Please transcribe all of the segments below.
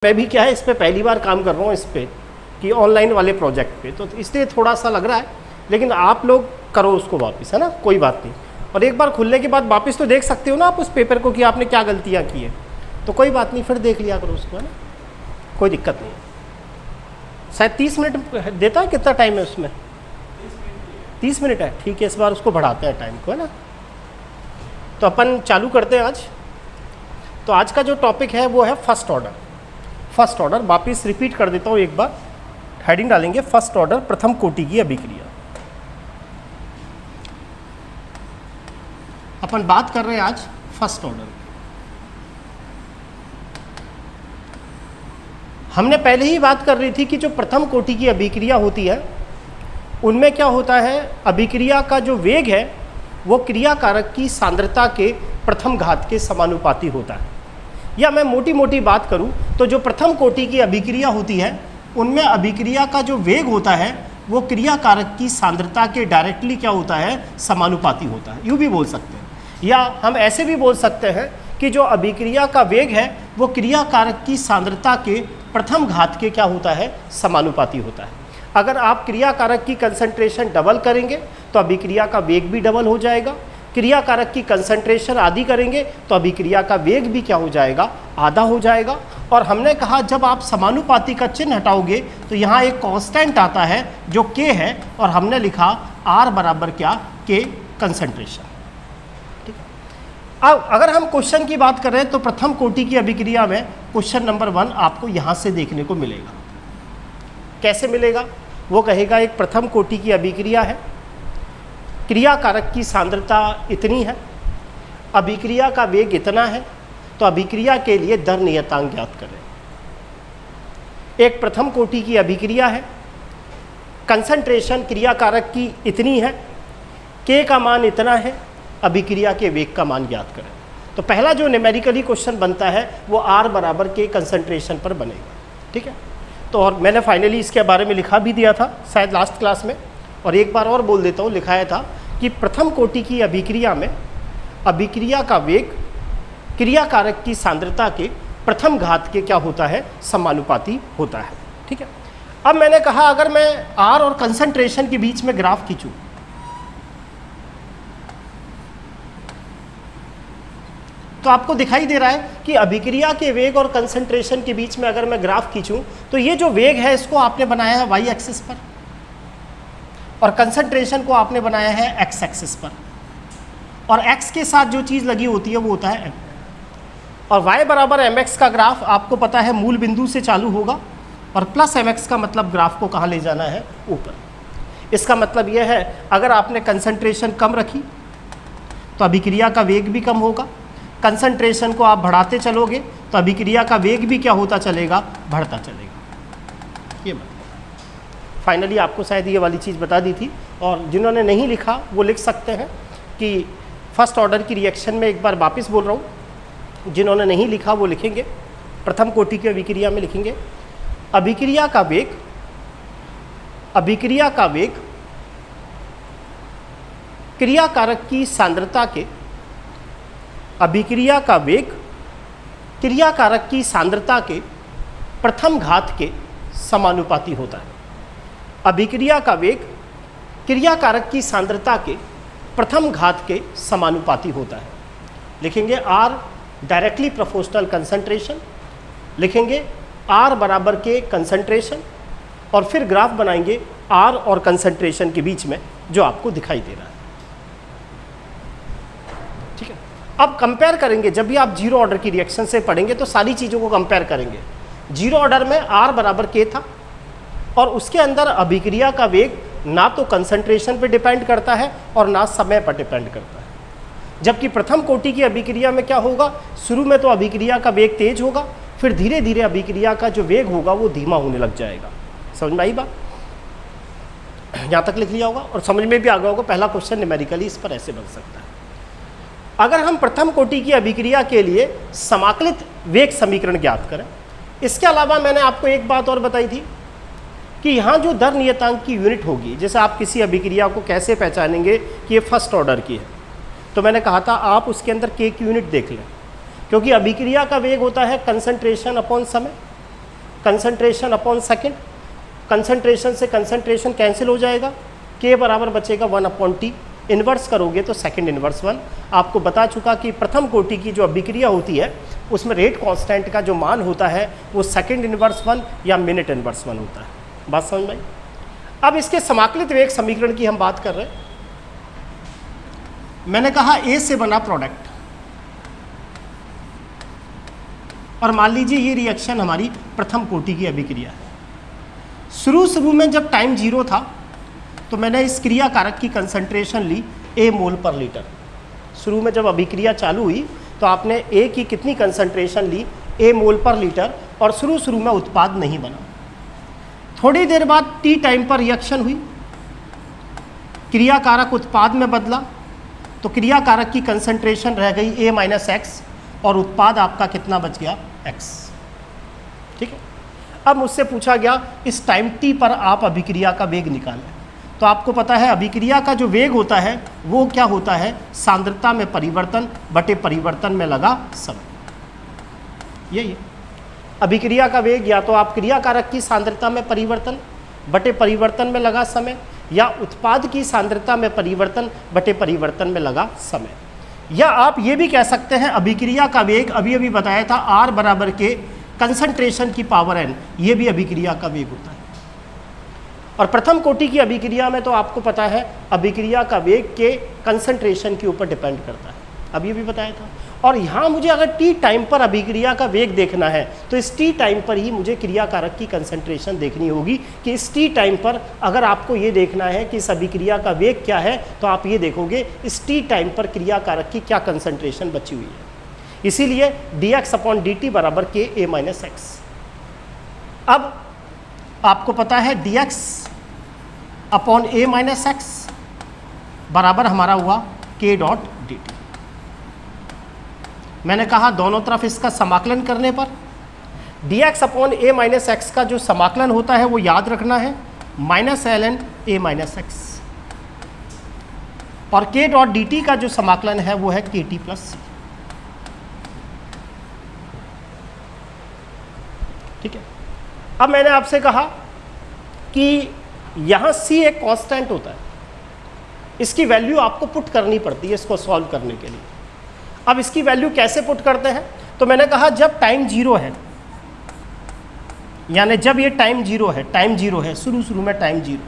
मैं भी क्या है इस पे पहली बार काम कर रहा हूँ इस पे कि ऑनलाइन वाले प्रोजेक्ट पे, तो इसलिए थोड़ा सा लग रहा है, लेकिन आप लोग करो उसको वापस, है ना, कोई बात नहीं। और एक बार खुलने के बाद वापस तो देख सकते हो ना आप उस पेपर को कि आपने क्या गलतियाँ की है, तो कोई बात नहीं, फिर देख लिया करो उसको, है ना, कोई दिक्कत नहीं है। शायद 30 मिनट देता है, कितना टाइम है उसमें? 30 मिनट है, ठीक है, इस बार उसको बढ़ाते हैं टाइम को, है ना। तो अपन चालू करते हैं आज। तो आज का जो टॉपिक है वो है फर्स्ट ऑर्डर। फर्स्ट ऑर्डर वापिस रिपीट कर देता हूँ एक बार, हेडिंग डालेंगे फर्स्ट ऑर्डर, प्रथम कोटि की अभिक्रिया। अपन बात कर रहे हैं आज फर्स्ट ऑर्डर। हमने पहले ही बात कर रही थी कि जो प्रथम कोटि की अभिक्रिया होती है उनमें क्या होता है, अभिक्रिया का जो वेग है वो क्रिया कारक की सांद्रता के प्रथम घात के समानुपाती होता है। या मैं मोटी मोटी बात करूं तो जो प्रथम कोटि की अभिक्रिया होती है उनमें अभिक्रिया का जो वेग होता है वो क्रिया कारक की सांद्रता के डायरेक्टली क्या होता है, समानुपाती होता है। यूँ भी बोल सकते हैं, या हम ऐसे भी बोल सकते हैं कि जो अभिक्रिया का वेग है वो क्रिया कारक की सांद्रता के प्रथम घात के क्या होता है, समानुपाती होता है। अगर आप क्रिया कारक की कंसंट्रेशन डबल करेंगे तो अभिक्रिया का वेग भी डबल हो जाएगा, क्रिया कारक की कंसंट्रेशन आधी करेंगे तो अभिक्रिया का वेग भी क्या हो जाएगा, आधा हो जाएगा। और हमने कहा जब आप समानुपाती का चिन्ह हटाओगे तो यहाँ एक कांस्टेंट आता है जो k है, और हमने लिखा r बराबर क्या, k कंसंट्रेशन। ठीक है, अब अगर हम क्वेश्चन की बात करें तो प्रथम कोटि की अभिक्रिया में क्वेश्चन नंबर 1 आपको यहाँ से देखने को मिलेगा। कैसे मिलेगा? वो कहेगा एक प्रथम कोटि की अभिक्रिया है, क्रिया कारक की सांद्रता इतनी है, अभिक्रिया का वेग इतना है, तो अभिक्रिया के लिए दर नियतांक ज्ञात करें। एक प्रथम कोटि की अभिक्रिया है, कंसंट्रेशन क्रिया कारक की इतनी है, k का मान इतना है, अभिक्रिया के वेग का मान ज्ञात करें। तो पहला जो न्यूमेरिकली क्वेश्चन बनता है वो r बराबर k कंसंट्रेशन पर बनेगा। ठीक है, तो और मैंने फाइनली इसके बारे में लिखा भी दिया था शायद लास्ट क्लास में, और एक बार और बोल देता हूँ, लिखाया था कि प्रथम कोटि की अभिक्रिया में अभिक्रिया का वेग क्रिया कारक की सांद्रता के प्रथम घात के क्या होता है, समानुपाती होता है। ठीक है, अब मैंने कहा अगर मैं R और कंसंट्रेशन के बीच में ग्राफ खींचूं तो आपको दिखाई दे रहा है कि अभिक्रिया के वेग और कंसंट्रेशन के बीच में अगर मैं ग्राफ खींचूं तो ये जो वेग है इसको आपने बनाया है y एक्सिस पर और कंसंट्रेशन को आपने बनाया है x एक्सिस पर, और x के साथ जो चीज़ लगी होती है वो होता है m, और y बराबर mx का ग्राफ आपको पता है मूल बिंदु से चालू होगा, और प्लस mx का मतलब ग्राफ को कहाँ ले जाना है, ऊपर। इसका मतलब यह है अगर आपने कंसंट्रेशन कम रखी तो अभिक्रिया का वेग भी कम होगा, कंसंट्रेशन को आप बढ़ाते चलोगे तो अभिक्रिया का वेग भी क्या होता चलेगा, बढ़ता चलेगा। ये फाइनली आपको शायद ये वाली चीज़ बता दी थी, और जिन्होंने नहीं लिखा वो लिख सकते हैं कि फर्स्ट ऑर्डर की रिएक्शन में एक बार वापस बोल रहा हूँ, जिन्होंने नहीं लिखा वो लिखेंगे प्रथम कोटि की अभिक्रिया में लिखेंगे अभिक्रिया का वेग क्रिया कारक की सांद्रता के अभिक्रिया का वेग क्रिया कारक की सांद्रता के प्रथम घात के समानुपाती होता है। अभिक्रिया का वेग क्रिया कारक की सांद्रता के प्रथम घात के समानुपाती होता है। लिखेंगे R डायरेक्टली प्रोपोर्शनल कंसंट्रेशन, लिखेंगे R बराबर के कंसंट्रेशन, और फिर ग्राफ बनाएंगे R और कंसंट्रेशन के बीच में जो आपको दिखाई दे रहा है। ठीक है, अब कंपेयर करेंगे, जब भी आप जीरो ऑर्डर की रिएक्शन से पढ़ेंगे तो सारी चीज़ों को कंपेयर करेंगे। जीरो ऑर्डर में R बराबर K था, और उसके अंदर अभिक्रिया का वेग ना तो कंसंट्रेशन पर डिपेंड करता है और ना समय पर डिपेंड करता है। जबकि प्रथम कोटि की अभिक्रिया में क्या होगा, शुरू में तो अभिक्रिया का वेग तेज होगा, फिर धीरे धीरे अभिक्रिया का जो वेग होगा वो धीमा होने लग जाएगा। समझ में आई बात? यहाँ तक लिख लिया होगा और समझ में भी आ गया होगा। पहला क्वेश्चन न्यूमेरिकली इस पर ऐसे बन सकता है। अगर हम प्रथम कोटि की अभिक्रिया के लिए समाकलित वेग समीकरण ज्ञात करें, इसके अलावा मैंने आपको एक बात और बताई थी कि यहाँ जो दर नियतांक की यूनिट होगी, जैसे आप किसी अभिक्रिया को कैसे पहचानेंगे कि ये फर्स्ट ऑर्डर की है, तो मैंने कहा था आप उसके अंदर k की यूनिट देख लें, क्योंकि अभिक्रिया का वेग होता है कंसंट्रेशन अपॉन समय, कंसंट्रेशन अपॉन सेकेंड, कंसंट्रेशन से कंसंट्रेशन कैंसिल हो जाएगा, K बराबर बचेगा 1/T, इन्वर्स करोगे तो सेकंड इन्वर्स 1। आपको बता चुका कि प्रथम कोटि की जो अभिक्रिया होती है उसमें रेट कांस्टेंट का जो मान होता है वो सेकंड इन्वर्स 1 या मिनट इन्वर्स 1 होता है। बात समझ में आई? अब इसके समाकलित वेग समीकरण की हम बात कर रहे हैं। मैंने कहा A से बना प्रोडक्ट, और मान लीजिए ये रिएक्शन हमारी प्रथम कोटि की अभिक्रिया है। शुरू में जब टाइम 0 था तो मैंने इस क्रिया कारक की कंसंट्रेशन ली A मोल पर लीटर। शुरू में जब अभिक्रिया चालू हुई तो आपने A की कितनी कंसंट्रेशन ली, A मोल पर लीटर, और शुरू में उत्पाद नहीं बना। थोड़ी देर बाद T टाइम पर रिएक्शन हुई, क्रिया कारक उत्पाद में बदला, तो क्रिया कारक की कंसंट्रेशन रह गई A माइनस एक्स, और उत्पाद आपका कितना बच गया, x। ठीक है। अब मुझसे पूछा गया इस टाइम t पर आप अभिक्रिया का वेग निकालें। तो आपको पता है अभिक्रिया का जो वेग होता है वो क्या होता है, सांद्रता में परिवर्तन बटे परिवर्तन में लगा समय। यही है अभिक्रिया का वेग, या तो आप क्रिया कारक की सांद्रता में परिवर्तन बटे परिवर्तन में लगा समय, या उत्पाद की सांद्रता में परिवर्तन बटे परिवर्तन में लगा समय। या आप ये भी कह सकते हैं अभिक्रिया का वेग, अभी बताया था R बराबर के कंसंट्रेशन की पावर n, ये भी अभिक्रिया का वेग होता है। और प्रथम कोटि की अभिक्रिया में तो आपको पता है अभिक्रिया का वेग के कंसंट्रेशन के ऊपर डिपेंड करता है, अभी भी बताया था। और यहाँ मुझे अगर t टाइम पर अभिक्रिया का वेग देखना है तो इस t टाइम पर ही मुझे क्रिया कारक की कंसंट्रेशन देखनी होगी कि इस t टाइम पर अगर आपको ये देखना है कि इस अभिक्रिया का वेग क्या है, तो आप ये देखोगे इस t टाइम पर क्रिया कारक की क्या कंसंट्रेशन बची हुई है। इसीलिए dx/dt बराबर Ka माइनस एक्स। अब आपको पता है dx/A माइनस एक्स बराबर हमारा हुआ K.dt। मैंने कहा दोनों तरफ इसका समाकलन करने पर dx/A माइनस एक्स का जो समाकलन होता है वो याद रखना है -ln A माइनस एक्स, और K.dt का जो समाकलन है वो है KT प्लस C। ठीक है। अब मैंने आपसे कहा कि यहाँ C एक कांस्टेंट होता है, इसकी वैल्यू आपको पुट करनी पड़ती है इसको सॉल्व करने के लिए। अब इसकी वैल्यू कैसे पुट करते हैं, तो मैंने कहा जब टाइम 0 है, यानी जब ये टाइम 0 है, टाइम 0 है, शुरू में टाइम 0,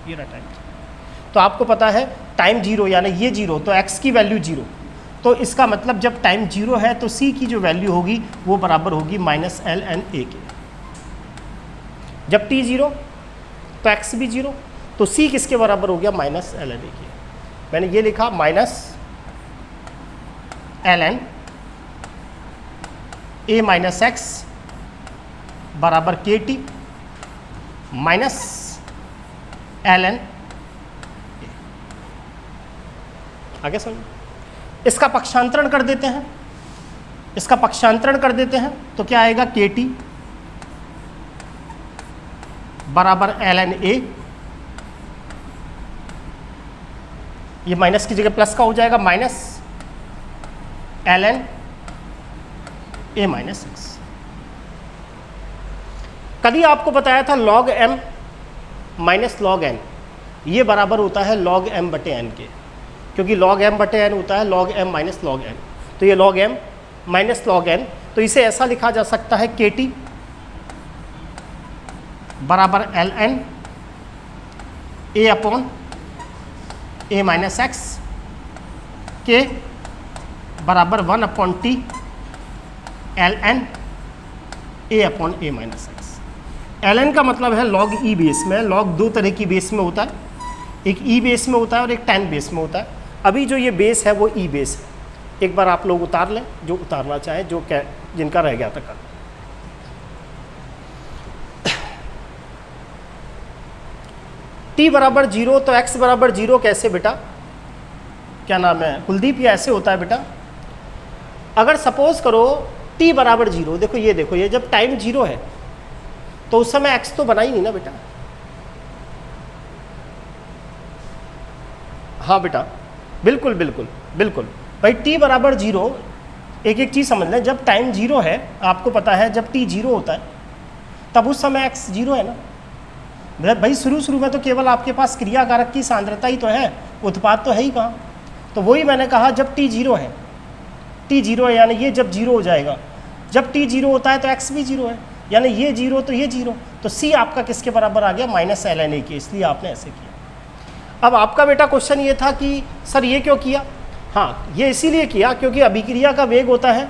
ये रहा टाइम 0, तो आपको पता है टाइम 0 यानी ये 0, तो x की वैल्यू 0, तो इसका मतलब जब टाइम 0 है तो C की जो वैल्यू होगी वो बराबर होगी -ln A के। जब t 0 तो x भी 0, तो C किसके बराबर हो गया, -ln A के। मैंने ये लिखा -ln A माइनस एक्स बराबर KT माइनस ln A। आगे समझ, इसका पक्षांतरण कर देते हैं, इसका पक्षांतरण कर देते हैं तो क्या आएगा, KT बराबर ln A, ये माइनस की जगह प्लस का हो जाएगा, minus ln A minus x. कल ही आपको बताया था log m minus log n, ये बराबर होता है log m बटे n के, क्योंकि log m बटे n होता है log m minus log n, तो ये log m minus log n, तो इसे ऐसा लिखा जा सकता है KT बराबर ln A upon A minus x के बराबर 1/T ln A upon A minus x. ln का मतलब है log E बेस में। log दो तरह की बेस में होता है, एक E बेस में होता है और एक tan बेस में होता है। अभी जो ये बेस है वो E बेस है। एक बार आप लोग उतार लें, जो उतारना चाहें, जो जिनका रह गया था कल। t बराबर 0 तो x बराबर 0 कैसे बेटा, क्या नाम है कुलदीप, ये ऐसे होता है बेटा। अगर सपोज करो t बराबर 0, देखो ये जब टाइम 0 है तो उस समय x तो बना ही नहीं ना बेटा। हाँ बेटा, बिल्कुल बिल्कुल बिल्कुल भाई, t बराबर 0, एक चीज़ समझ लें, जब टाइम 0 है, आपको पता है जब t 0 होता है तब उस समय x 0 है ना भाई। शुरू में तो केवल आपके पास क्रिया कारक की सांद्रता ही तो है, उत्पाद तो है ही कहाँ। तो वही मैंने कहा जब t 0 है, t 0 है यानी ये जब 0 हो जाएगा, जब t 0 होता है तो x भी 0 है, यानी ये 0 तो ये 0, तो c आपका किसके बराबर आ गया, -ln a के, इसलिए आपने ऐसे किया। अब आपका बेटा क्वेश्चन ये था कि सर ये क्यों किया। हाँ, ये इसीलिए किया क्योंकि अभिक्रिया का वेग होता है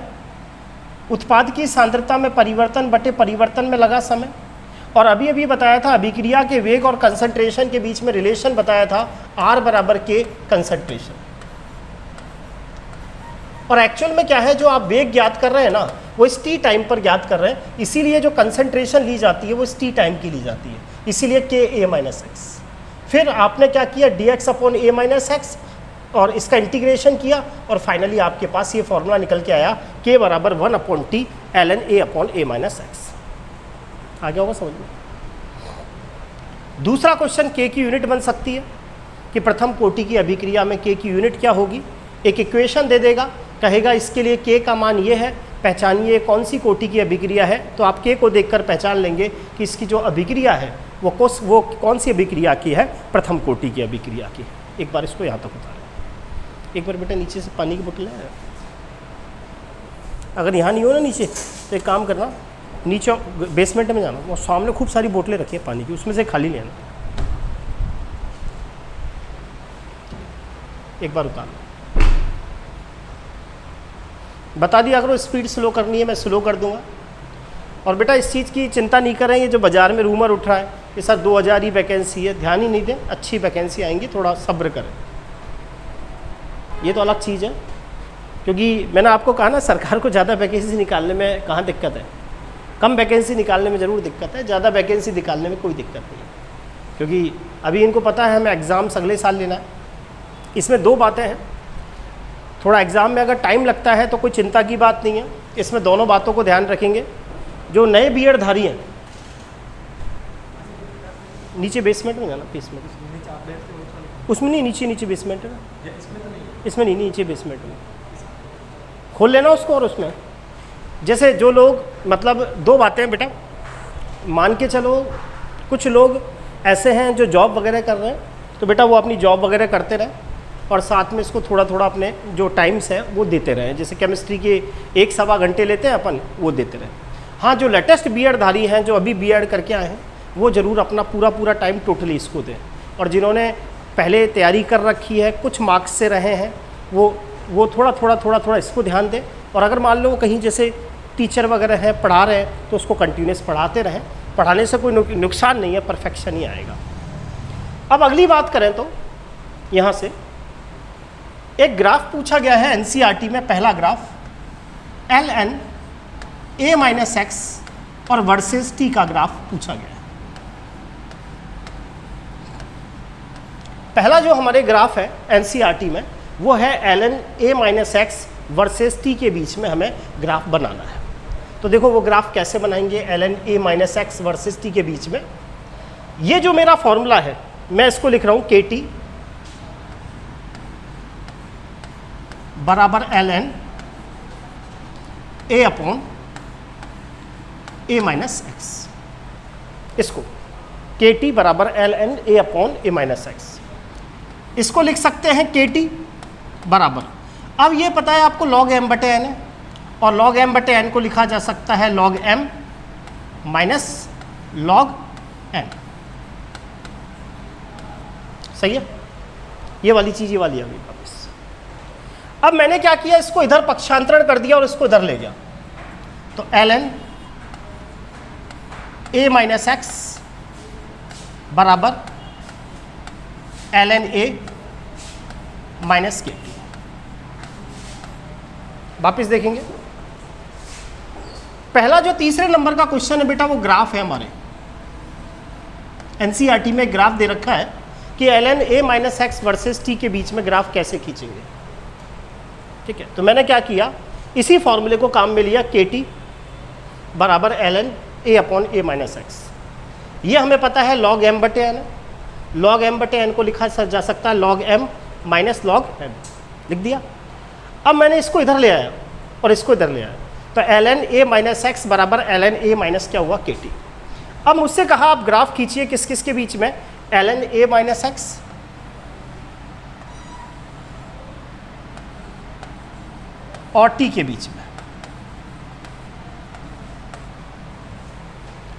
उत्पाद की सांद्रता में परिवर्तन बटे परिवर्तन में लगा समय, और अभी अभी बताया था अभिक्रिया के वेग और कंसंट्रेशन के बीच में रिलेशन बताया था R बराबर के कंसंट्रेशन। और एक्चुअल में क्या है, जो आप वेग ज्ञात कर रहे हैं ना वो इस t टाइम पर ज्ञात कर रहे हैं, इसीलिए जो कंसंट्रेशन ली जाती है वो इस t टाइम की ली जाती है, इसीलिए Ka-x। फिर आपने क्या किया, dx/a-x, और इसका इंटीग्रेशन किया, और फाइनली आपके पास ये फॉर्मूला निकल के आया k बराबर 1/t ln a/a-x। आ गया होगा समझ में। दूसरा क्वेश्चन k की यूनिट बन सकती है कि प्रथम कोटि की अभिक्रिया में k की यूनिट क्या होगी। एक इक्वेशन दे देगा, कहेगा इसके लिए k का मान ये है, पहचानिए कौन सी कोटि की अभिक्रिया है, तो आप k को देखकर पहचान लेंगे कि इसकी जो अभिक्रिया है वो कौन सी अभिक्रिया की है, प्रथम कोटि की अभिक्रिया की है। एक बार इसको यहाँ तक उतारें। एक बार बेटा नीचे से पानी की बोतल है, अगर यहाँ नहीं हो ना नीचे तो एक काम करना, नीचे बेसमेंट में जाना, वो सामने खूब सारी बोतलें रखी है पानी की, उसमें से खाली लेना। एक बार उतारना, बता दिया करो स्पीड स्लो करनी है, मैं स्लो कर दूंगा। और बेटा इस चीज़ की चिंता नहीं करें, ये जो बाज़ार में रूमर उठ रहा है कि सर 2000 ही वैकेंसी है, ध्यान ही नहीं दें, अच्छी वैकेंसी आएंगी, थोड़ा सब्र करें। ये तो अलग चीज़ है, क्योंकि मैंने आपको कहा ना सरकार को ज़्यादा वैकेंसी निकालने में कहाँ दिक्कत है, कम वैकेंसी निकालने में ज़रूर दिक्कत है, ज़्यादा वैकेंसी निकालने में कोई दिक्कत नहीं है, क्योंकि अभी इनको पता है हमें एग्ज़ाम्स अगले साल लेना है। इसमें दो बातें हैं, थोड़ा एग्ज़ाम में अगर टाइम लगता है तो कोई चिंता की बात नहीं है, इसमें दोनों बातों को ध्यान रखेंगे। जो नए बीएड धारी हैं, नीचे बेसमेंट में जाना, बेसमेंट उसमें नहीं, नीचे बेसमेंट है, इसमें नहीं, नीचे बेसमेंट में खोल लेना उसको। और उसमें जैसे जो लोग, मतलब दो बातें हैं बेटा, मान के चलो कुछ लोग ऐसे हैं जो जॉब वगैरह कर रहे हैं, तो बेटा वो अपनी जॉब वगैरह करते रहें और साथ में इसको थोड़ा थोड़ा अपने जो टाइम्स है वो देते रहें। जैसे केमिस्ट्री के 1-1.25 घंटे लेते हैं अपन, वो देते रहें। हाँ, जो लेटेस्ट बीएड धारी हैं, जो अभी बीएड करके आए हैं, वो ज़रूर अपना पूरा टाइम टोटली इसको दें। और जिन्होंने पहले तैयारी कर रखी है, कुछ मार्क्स से रहे हैं, वो थोड़ा इसको ध्यान दें। और अगर मान लो कहीं जैसे टीचर वगैरह हैं, पढ़ा रहे हैं, तो उसको कंटिन्यूस पढ़ाते रहें, पढ़ाने से कोई नुकसान नहीं है, परफेक्शन ही आएगा। अब अगली बात करें तो यहाँ से एक ग्राफ पूछा गया है एनसीईआरटी में, पहला ग्राफ ln a-x और वर्सेस t का ग्राफ पूछा गया है। पहला जो हमारे ग्राफ है एनसीईआरटी में वो है ln a-x वर्सेस t के बीच में हमें ग्राफ बनाना है। तो देखो वो ग्राफ कैसे बनाएंगे ln a-x वर्सेस t के बीच में। ये जो मेरा फॉर्मूला है मैं इसको लिख रहा हूँ KT बराबर ln a/a-x। इसको KT बराबर ln a/a-x, इसको लिख सकते हैं KT बराबर, अब ये पता है आपको log m/n है, और log m/n को लिखा जा सकता है log m minus log n। सही है, ये वाली चीज़, ये वाली अभी। अब मैंने क्या किया, इसको इधर पक्षांतरण कर दिया और इसको इधर ले गया, तो ln a-x बराबर ln a माइनस KT। वापिस देखेंगे, पहला जो तीसरे नंबर का क्वेश्चन है बेटा वो ग्राफ है, हमारे एनसीईआरटी में ग्राफ दे रखा है कि ln a-x वर्सेस t के बीच में ग्राफ कैसे खींचेंगे। ठीक है, तो मैंने क्या किया, इसी फॉर्मूले को काम में लिया, KT बराबर ln a/a-x। ये हमें पता है log m/n, log m/n को लिखा जा सकता है log m minus log m, लिख दिया। अब मैंने इसको इधर ले आया और इसको इधर ले आया, तो ln a-x बराबर ln a- क्या हुआ KT। अब मुझसे कहा आप ग्राफ खींचिए किस किस के बीच में, ln a माइनस एक्स और t के बीच में।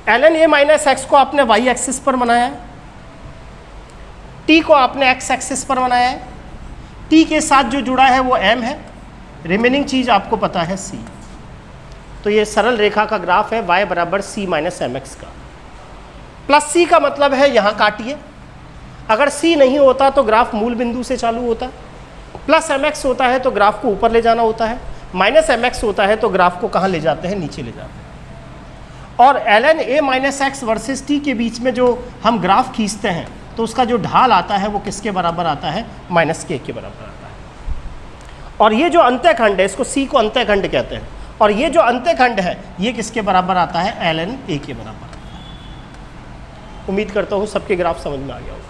ln a माइनस एक्स को आपने y एक्सिस पर बनाया है, t को आपने x एक्सिस पर बनाया है, t के साथ जो जुड़ा है वो m है, रिमेनिंग चीज आपको पता है c। तो ये सरल रेखा का ग्राफ है y बराबर c माइनस एम एक्स का। प्लस c का मतलब है यहाँ काटिए, अगर c नहीं होता तो ग्राफ मूल बिंदु से चालू होता, प्लस एम एक्स होता है तो ग्राफ को ऊपर ले जाना होता है, माइनस एम एक्स होता है तो ग्राफ को कहाँ ले जाते हैं, नीचे ले जाते हैं। और ln a minus x versus t के बीच में जो हम ग्राफ खींचते हैं तो उसका जो ढाल आता है वो किसके बराबर आता है, माइनस k के बराबर आता है। और ये जो अंतःखंड है, इसको c को अंतःखंड कहते हैं, और ये जो अंतःखंड है ये किसके बराबर आता है, ln a के बराबर आता है। उम्मीद करता हूँ सबके ग्राफ समझ में आ गया होगा।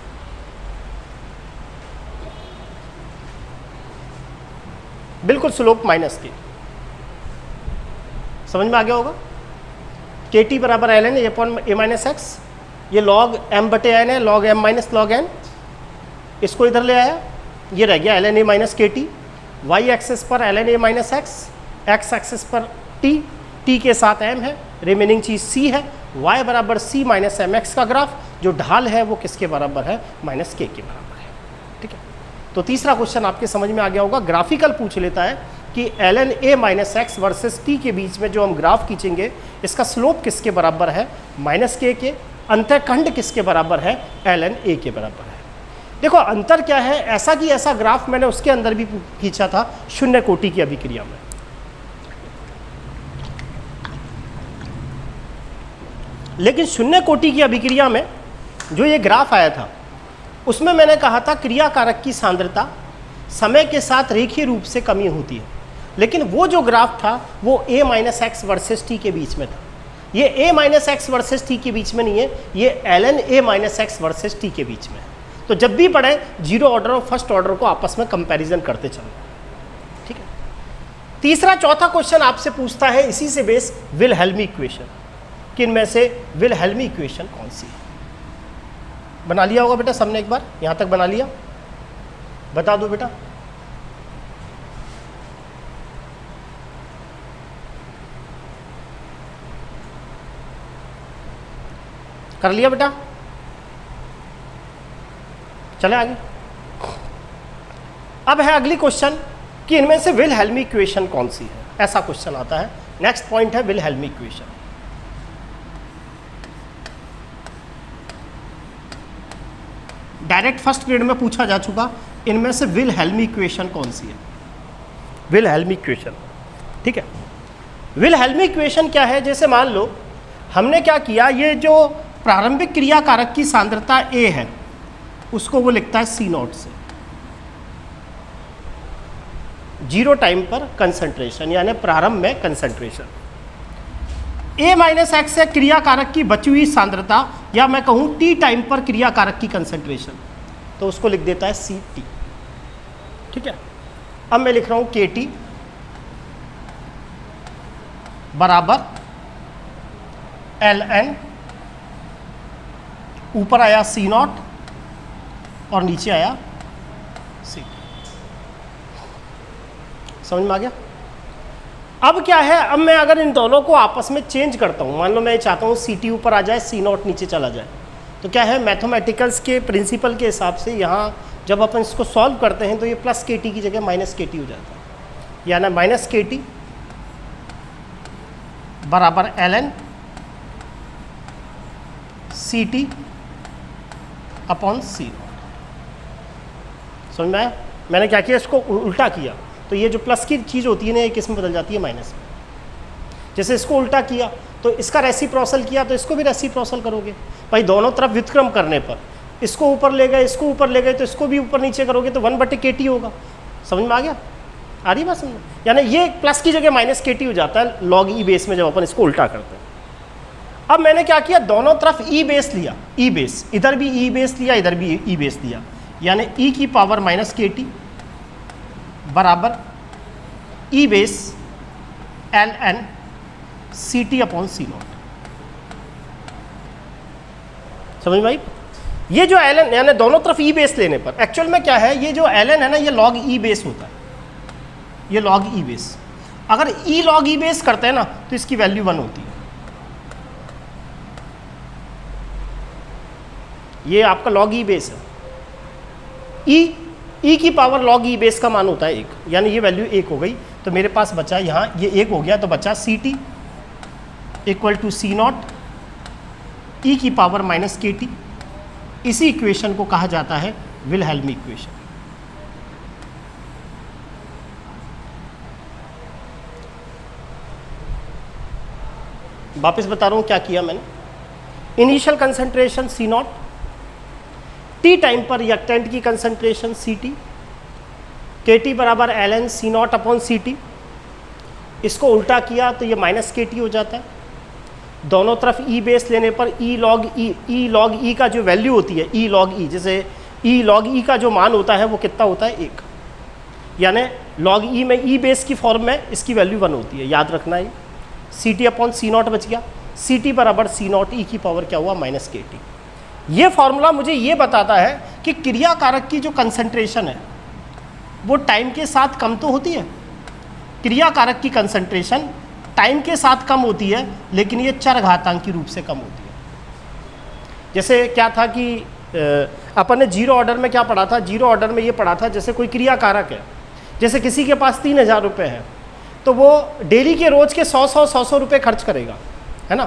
बिल्कुल स्लोप माइनस के, समझ में आ गया होगा। के टी बराबर ln a upon a minus X, ये log m बटे n है, log m minus log n, इसको इधर ले आया, ये रह गया ln a minus K T, Y axis पर ln a minus x, x axis पर t के साथ m है, रिमेनिंग चीज c है, y बराबर c माइनस एम एक्स का ग्राफ, जो ढाल है वो किसके बराबर है, माइनस k के बराबर है। ठीक है, तो तीसरा क्वेश्चन आपके समझ में आ गया होगा। ग्राफिकल पूछ लेता है कि ln a minus x versus t के बीच में जो हम ग्राफ खींचेंगे इसका स्लोप किसके बराबर है, माइनस k के, अंतःखंड किसके बराबर है, ln a के बराबर है। देखो अंतर क्या है, ऐसा कि ऐसा ग्राफ मैंने उसके अंदर भी खींचा था शून्य कोटि की अभिक्रिया में। लेकिन शून्य कोटि की अभिक्रिया में जो ये ग्राफ आया था उसमें मैंने कहा था क्रिया कारक की सांद्रता समय के साथ रेखीय रूप से कमी होती है, लेकिन वो जो ग्राफ था वो a minus x versus T के बीच में था। ये a minus x versus T के बीच में नहीं है, ये ln a minus x versus T के बीच में है। तो जब भी पढ़े जीरो ऑर्डर और फर्स्ट ऑर्डर को आपस में कंपैरिजन करते चलो। ठीक है, तीसरा चौथा क्वेश्चन आपसे पूछता है इसी से बेस, विलहेल्मी इक्वेशन, कि इनमें से विलहेल्मी इक्वेशन कौन सी है। बना लिया होगा बेटा सबने, एक बार यहाँ तक बना लिया, बता दो बेटा। कर लिया बेटा, चले आगे। अब है अगली क्वेश्चन कि इनमें से विलहेल्मी इक्वेशन कौन सी है, ऐसा क्वेश्चन आता है। नेक्स्ट पॉइंट है विलहेल्मी इक्वेशन। डायरेक्ट फर्स्ट ग्रेड में पूछा जा चुका, इनमें से विलहेल्मी इक्वेशन कौन सी है, विलहेल्मी इक्वेशन। ठीक है, विलहेल्मी इक्वेशन क्या है, जैसे मान लो हमने क्या किया, ये जो प्रारंभिक क्रिया कारक की सांद्रता A है उसको वो लिखता है C0 से, जीरो टाइम पर कंसंट्रेशन, यानी प्रारंभ में कंसंट्रेशन। a माइनस एक्स है क्रिया कारक की बची हुई सांद्रता, या मैं कहूं t टाइम पर क्रिया कारक की कंसंट्रेशन, तो उसको लिख देता है Ct। ठीक है, अब मैं लिख रहा हूं Kt बराबर ln, ऊपर आया C0 और नीचे आया Ct। समझ में आ गया। अब क्या है, अब मैं अगर इन दोनों को आपस में चेंज करता हूँ, मान लो मैं चाहता हूँ Ct ऊपर आ जाए, C0 नीचे चला जाए, तो क्या है, मैथमेटिकल्स के प्रिंसिपल के हिसाब से यहाँ जब अपन इसको सॉल्व करते हैं तो ये प्लस Kt की जगह माइनस Kt हो जाता है, यानी माइनस Kt बराबर ln Ct अपॉन C0। समझ में आया। मैंने क्या किया, इसको उल्टा किया, तो ये जो प्लस की चीज़ होती है ना ये किस में बदल जाती है, माइनस में। जैसे इसको उल्टा किया तो इसका रेसिप्रोकल किया तो इसको भी रेसिप्रोकल करोगे भाई, दोनों तरफ व्युत्क्रम करने पर इसको ऊपर ले गए, इसको ऊपर ले गए, तो इसको भी ऊपर नीचे करोगे तो 1/Kt होगा। समझ में आ गया, आ रही बात समझ, यानी ये प्लस की जगह माइनस Kt हो जाता है लॉग ई बेस में जब अपन इसको उल्टा करते हैं। अब मैंने क्या किया, दोनों तरफ ई बेस लिया, ई बेस, इधर भी ई बेस लिया, इधर भी ई बेस लिया, यानी ई की पावर माइनस Kt बराबर ई base ln Ct upon C0। समझ में आई? ये जो ln यानी दोनों तरफ ई बेस लेने पर एक्चुअल में क्या है, ये जो ln है ना, ये log ई बेस होता है, ये log ई बेस। अगर ई log ई बेस करते हैं ना तो इसकी वैल्यू 1 होती है। ये आपका log ई बेस है, ई की पावर log ई बेस का मान होता है 1, यानी ये वैल्यू 1 हो गई। तो मेरे पास बचा यहाँ ये 1 हो गया, तो बचा C T equal to C naught E की पावर माइनस के टी। इसी इक्वेशन को कहा जाता है विलहेल्मी इक्वेशन। वापस बता रहा हूँ क्या किया मैंने। Initial concentration C naught, T time पर रिएक्टेंट की concentration C T, K T बराबर L N C naught upon C T. इसको उल्टा किया तो ये माइनस के टी हो जाता है। दोनों तरफ ई बेस लेने पर ई लॉग ई का जो वैल्यू होती है, ई लॉग ई, जैसे ई लॉग ई का जो मान होता है वो कितना होता है 1, यानी लॉग ई में ई बेस की फॉर्म में इसकी वैल्यू 1 होती है, याद रखना है। C T upon C naught बच गया, सी टी बराबर सी नॉट ई की पावर क्या हुआ माइनस के टी। ये फॉर्मूला मुझे ये बताता है कि क्रिया कारक की जो कंसंट्रेशन है वो टाइम के साथ कम तो होती है, क्रिया कारक की कंसंट्रेशन टाइम के साथ कम होती है, लेकिन ये चरघातांकी रूप से कम होती है। जैसे क्या था कि अपन ने जीरो ऑर्डर में क्या पढ़ा था, जीरो ऑर्डर में ये पढ़ा था जैसे कोई क्रिया कारक है, जैसे किसी के पास 3000 रुपये है तो वो डेली के रोज के 100 रुपये खर्च करेगा, है ना,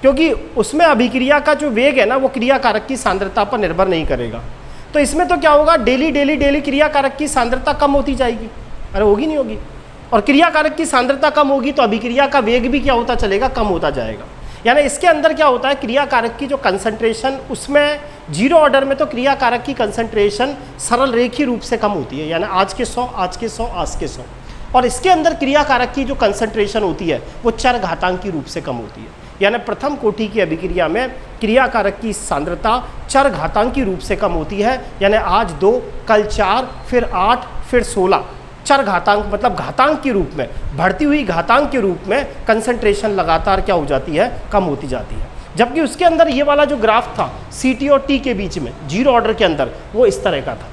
क्योंकि उसमें अभिक्रिया का जो वेग है ना वो क्रिया कारक की सांद्रता पर निर्भर नहीं करेगा। तो इसमें तो क्या होगा, डेली क्रिया कारक की सांद्रता कम होती जाएगी, अरे होगी नहीं होगी, और क्रिया कारक की सांद्रता कम होगी तो अभिक्रिया का वेग भी क्या होता चलेगा, कम होता जाएगा। यानी इसके अंदर क्या होता है, क्रिया कारक की जो कंसंट्रेशन, उसमें जीरो ऑर्डर में तो क्रिया कारक की कंसंट्रेशन सरल रेखीय रूप से कम होती है, यानी आज के 100 आज के 100 आज के 100, और इसके अंदर क्रिया कारक की जो कंसंट्रेशन होती है वो चरघातांकी रूप से कम होती है। यानी प्रथम कोटि की अभिक्रिया में क्रिया कारक की सांद्रता चरघातांकी रूप से कम होती है, यानी आज 2 कल 4 फिर 8 फिर 16, चरघातांक मतलब घातांक के रूप में, बढ़ती हुई घातांक के रूप में कंसंट्रेशन लगातार क्या हो जाती है, कम होती जाती है। जबकि उसके अंदर ये वाला जो ग्राफ था सी टी और टी के बीच में जीरो ऑर्डर के अंदर, वो इस तरह का था।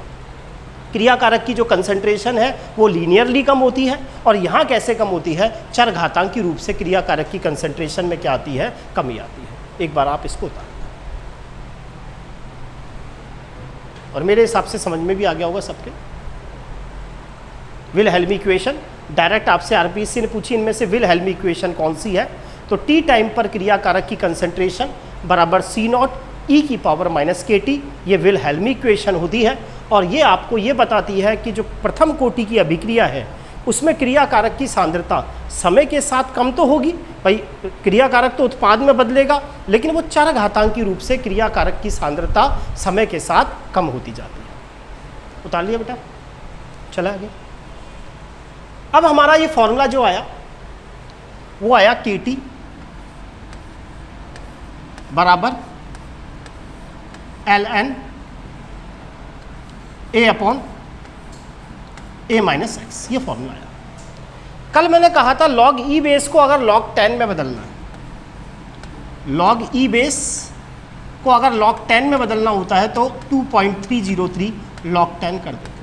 क्रिया कारक की जो कंसंट्रेशन है वो लीनियरली कम होती है, और यहाँ कैसे कम होती है, चरघातांकी रूप से क्रिया कारक की कंसंट्रेशन में क्या आती है, कमी आती है। एक बार आप इसको उतार, और मेरे हिसाब से समझ में भी आ गया होगा सबके। विलहेल्मी इक्वेशन डायरेक्ट आपसे आरपीएससी ने पूछी, इनमें से विलहेल्मी इक्वेशन कौन सी है, तो टी टाइम पर क्रिया कारक की कंसंट्रेशन बराबर सी नॉट ई की पावर माइनस के टी, ये विलहेल्मी इक्वेशन होती है। और ये आपको ये बताती है कि जो प्रथम कोटि की अभिक्रिया है उसमें क्रिया कारक की सांद्रता समय के साथ कम तो होगी, भाई क्रिया कारक तो उत्पाद में बदलेगा, लेकिन वो चरघातांकी रूप से क्रिया कारक की सांद्रता समय के साथ कम होती जाती है। उतार लिया बेटा, चला आगे। अब हमारा ये फॉर्मूला जो आया वो आया के टी बराबर L N A upon A minus X, ये फॉर्मूला आया। कल मैंने कहा था लॉग ई बेस को अगर लॉग 10 में बदलना है, लॉग ई बेस को अगर लॉग 10 में बदलना होता है तो 2.303 लॉग 10 कर देते हैं।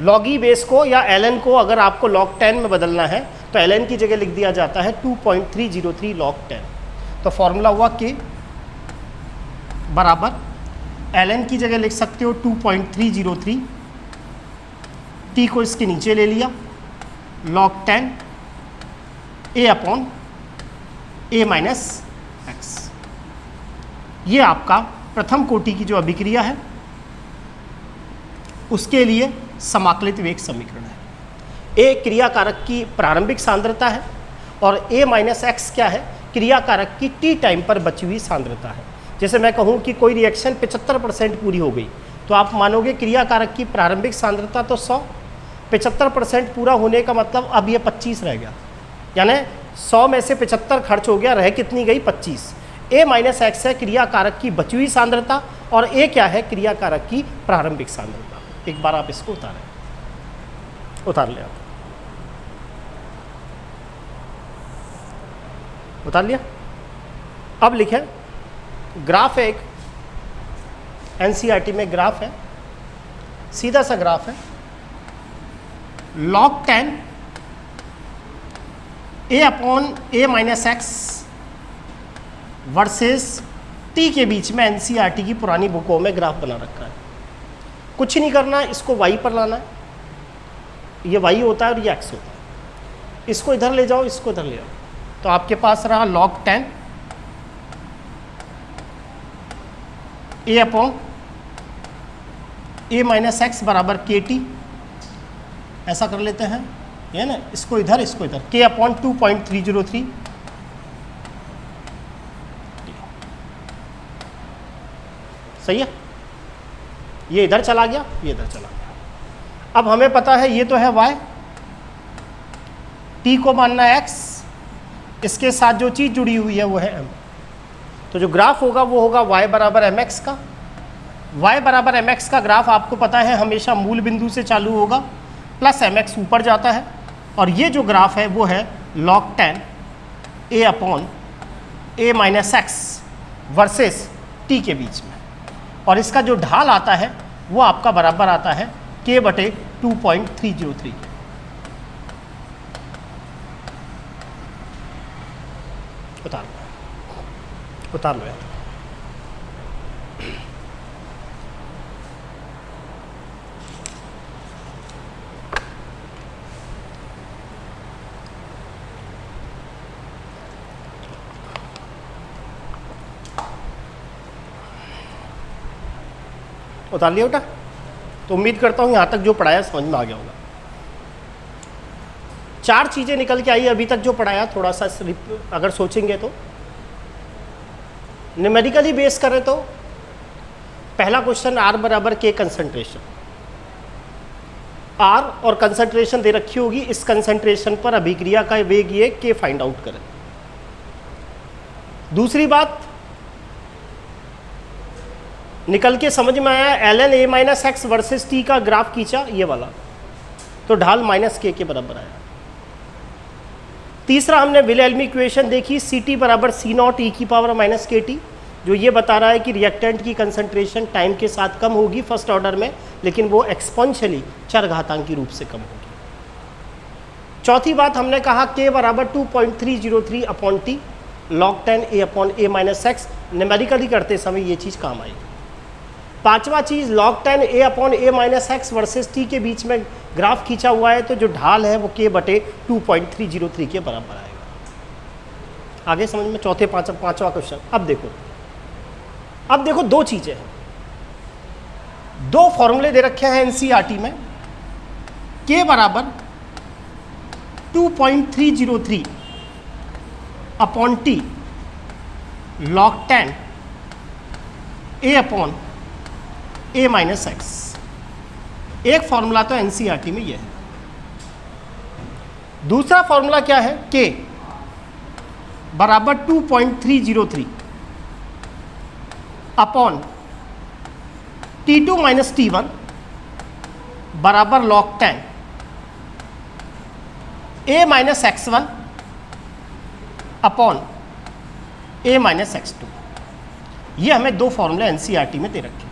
लॉग ई बेस को या ln को अगर आपको log 10 में बदलना है तो ln की जगह लिख दिया जाता है 2.303 log 10। तो फॉर्मूला हुआ k बराबर ln की जगह लिख सकते हो 2.303, t को इसके नीचे ले लिया, log 10 a upon a minus X. ये आपका प्रथम कोटि की जो अभिक्रिया है उसके लिए समाकलित वेग समीकरण है। ए क्रिया कारक की प्रारंभिक सांद्रता है और a माइनस एक्स क्या है, क्रिया कारक की टी टाइम पर बची हुई सांद्रता है। जैसे मैं कहूँ कि कोई रिएक्शन 75% पूरी हो गई तो आप मानोगे क्रिया कारक की प्रारंभिक सांद्रता तो 100, 75% पूरा होने का मतलब अब ये 25 रह गया, यानी 100 में से 75 खर्च हो गया, रह कितनी गई 25। a माइनस एक्स है क्रिया कारक की बची हुई सांद्रता और a क्या है, क्रिया कारक की प्रारंभिक सांद्रता। एक बार आप इसको उतार ले आप। उतार लिया। अब लिखें, ग्राफ है, एक एनसीईआरटी में ग्राफ है, सीधा सा ग्राफ है, log 10 a upon a minus x versus t के बीच में एनसीईआरटी की पुरानी बुकों में ग्राफ बना रखा है। कुछ नहीं करना, इसको y पर लाना है, ये y होता है और ये x होता है। इसको इधर ले जाओ, इसको इधर ले जाओ, तो आपके पास रहा log 10 a upon a minus x बराबर के टी, ऐसा कर लेते हैं, ये ना, इसको इधर k अपॉन 2.303, सही है। ये इधर चला गया, ये इधर चला गया। अब हमें पता है ये तो है y, t को मानना है x, इसके साथ जो चीज़ जुड़ी हुई है वो है m। तो जो ग्राफ होगा वो होगा y बराबर mx का। y बराबर mx का ग्राफ आपको पता है हमेशा मूल बिंदु से चालू होगा, प्लस mx ऊपर जाता है, और ये जो ग्राफ है वो है log 10 a upon a minus x versus t के बीच में, और इसका जो ढाल आता है वो आपका बराबर आता है k बटे 2.303। उतार लो यार। उतार लिया बेटा। तो उम्मीद करता हूँ यहाँ तक जो पढ़ाया समझ में आ गया होगा। 4 चीज़ें निकल के आई अभी तक जो पढ़ाया, थोड़ा सा अगर सोचेंगे तो न्यूमेरिकली बेस करें तो पहला क्वेश्चन R बराबर के कंसंट्रेशन, R और कंसंट्रेशन दे रखी होगी, इस कंसंट्रेशन पर अभिक्रिया का वेग ये के फाइंड आउट करें। दूसरी बात निकल के समझ में आया, ln a minus x versus t का ग्राफ खींचा ये वाला, तो ढाल माइनस के बराबर आया। तीसरा हमने विलेल्मी इक्वेशन देखी, Ct बराबर सी नॉट ई की पावर माइनस के टी, जो ये बता रहा है कि रिएक्टेंट की कंसंट्रेशन टाइम के साथ कम होगी फर्स्ट ऑर्डर में, लेकिन वो एक्सपोनेंशियली चरघातांकी रूप से कम होगी। चौथी बात हमने कहा k बराबर 2.303 upon T log 10 a upon a minus x, numerically करते समय ये चीज़ काम आएगी। पांचवा चीज़ log 10 a upon a minus x versus t के बीच में ग्राफ खींचा हुआ है, तो जो ढाल है वो k बटे 2.303 के बराबर आएगा। आगे समझ में चौथे पांचवा क्वेश्चन। अब देखो 2 चीज़ें हैं, 2 फॉर्मूले दे रखे हैं एनसीईआरटी में। k बराबर 2.303 upon t log 10 a upon a minus x, एक फॉर्मूला तो एनसीईआरटी में ये है। दूसरा फॉर्मूला क्या है, k बराबर 2.303 अपॉन T2 माइनस T1 बराबर log 10 a minus x1 upon a minus x2। ये हमें 2 फॉर्मूले एनसीईआरटी में दे रखे,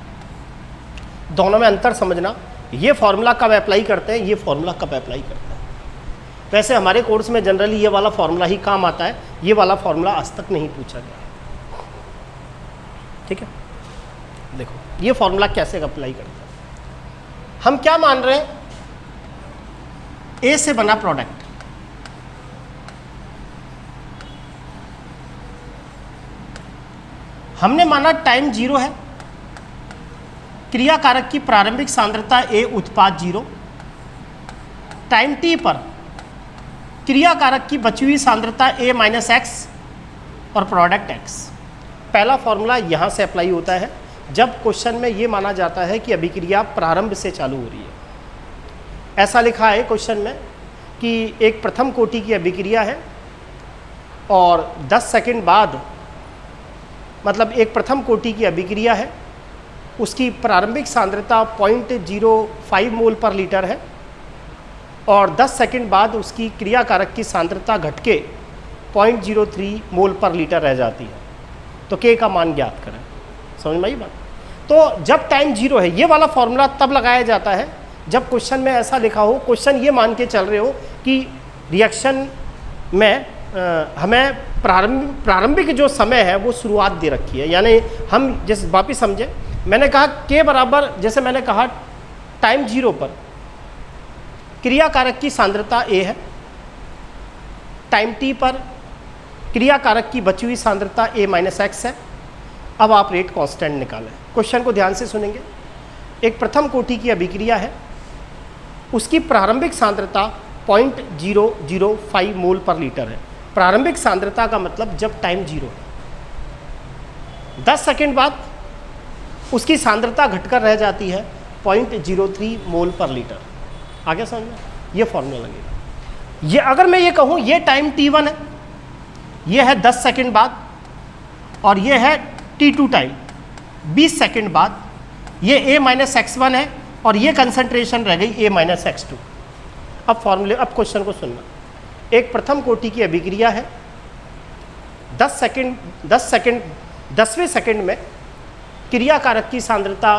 दोनों में अंतर समझना। ये फॉर्मूला कब अप्लाई करते हैं, ये फॉर्मूला कब अप्लाई करते हैं। वैसे हमारे कोर्स में जनरली ये वाला फॉर्मूला ही काम आता है, ये वाला फॉर्मूला आज तक नहीं पूछा गया। ठीक है, देखो ये फॉर्मूला कैसे अप्लाई करते हैं। हम क्या मान रहे हैं, ए से बना प्रोडक्ट, हमने माना टाइम 0 है, क्रिया कारक की प्रारंभिक सांद्रता A, उत्पाद 0, टाइम t पर क्रिया कारक की बची हुई सांद्रता A माइनस एक्स और प्रोडक्ट x। पहला फॉर्मूला यहाँ से अप्लाई होता है जब क्वेश्चन में ये माना जाता है कि अभिक्रिया प्रारंभ से चालू हो रही है। ऐसा लिखा है क्वेश्चन में कि एक प्रथम कोटि की अभिक्रिया है और 10 सेकंड बाद, मतलब एक प्रथम कोटि की अभिक्रिया है, उसकी प्रारंभिक सांद्रता 0.05 मोल पर लीटर है और 10 सेकंड बाद उसकी क्रिया कारक की सांद्रता घट के 0.03 मोल पर लीटर रह जाती है। तो के का मान ज्ञात करें। समझ में आई बात? तो जब टाइम 0 है, ये वाला फॉर्मूला तब लगाया जाता है जब क्वेश्चन में ऐसा लिखा हो, क्वेश्चन ये मान के चल रहे हो कि रिएक्शन में हमें प्रारंभिक जो समय है वो शुरुआत दे रखी है। यानी हम जैसे वापिस समझे, मैंने कहा के बराबर, जैसे मैंने कहा टाइम 0 पर क्रियाकारक की सांद्रता A है, टाइम t पर क्रियाकारक की बची हुई सांद्रता A - x है। अब आप रेट कांस्टेंट निकालें। क्वेश्चन को ध्यान से सुनेंगे। एक प्रथम कोटि की अभिक्रिया है, उसकी प्रारंभिक सांद्रता 0.005 मोल पर लीटर है। प्रारंभिक सांद्रता का मतलब जब टाइम 0 है, 10 सेकेंड बाद उसकी सांद्रता घटकर रह जाती है 0.03 मोल पर लीटर। आगे समझ में? ये फॉर्मूला लगेगा। ये अगर मैं ये कहूँ ये टाइम t1 है, ये है 10 सेकेंड बाद, और ये है t2 टाइम 20 सेकेंड बाद, ये A - x1 है और ये कंसंट्रेशन रह गई A - x2। अब फॉर्मूले, अब क्वेश्चन को सुनना। एक प्रथम कोटि की अभिक्रिया है, 10वें सेकेंड में क्रियाकारक की सांद्रता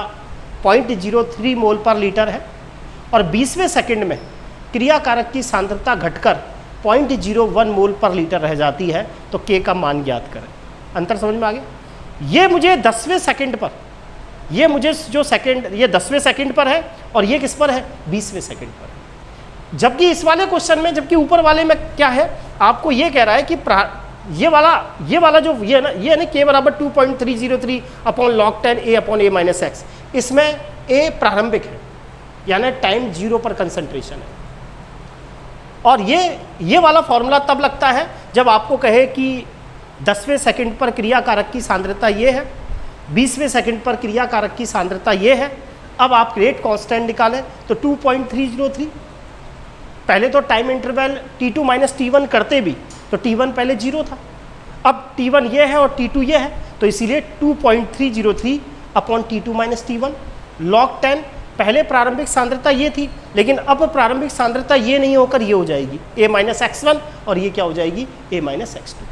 0.03 मोल पर लीटर है, और 20वें सेकेंड में क्रियाकारक की सांद्रता घटकर 0.01 मोल पर लीटर रह जाती है। तो के का मान ज्ञात करें। अंतर समझ में आ गया? ये मुझे 10वें सेकेंड पर, ये मुझे जो सेकेंड, ये 10वें सेकेंड पर है, और ये किस पर है? 20वें सेकेंड पर है। जबकि इस वाले क्वेश्चन में, जबकि ऊपर वाले में क्या है, आपको ये कह रहा है कि ये वाला जो ये है ना के बराबर 2.303 upon log 10 A upon A - x, इसमें A प्रारंभिक है, यानी टाइम 0 पर कंसंट्रेशन है। और ये वाला फॉर्मूला तब लगता है जब आपको कहे कि 10वें सेकंड पर क्रियाकारक की सांद्रता ये है, 20वें सेकंड पर क्रियाकारक की सांद्रता ये है। अब आप रेट कांस्टेंट निकालें तो 2.303। पहले तो टाइम इंटरवल t2 - t1 करते भी तो t1 पहले 0 था, अब t1 ये है और t2 ये है, तो इसीलिए 2.303 अपॉन t2 - t1 log 10। पहले प्रारंभिक सांद्रता ये थी, लेकिन अब प्रारंभिक सांद्रता ये नहीं होकर ये हो जाएगी A - x1, और ये क्या हो जाएगी? A - x2।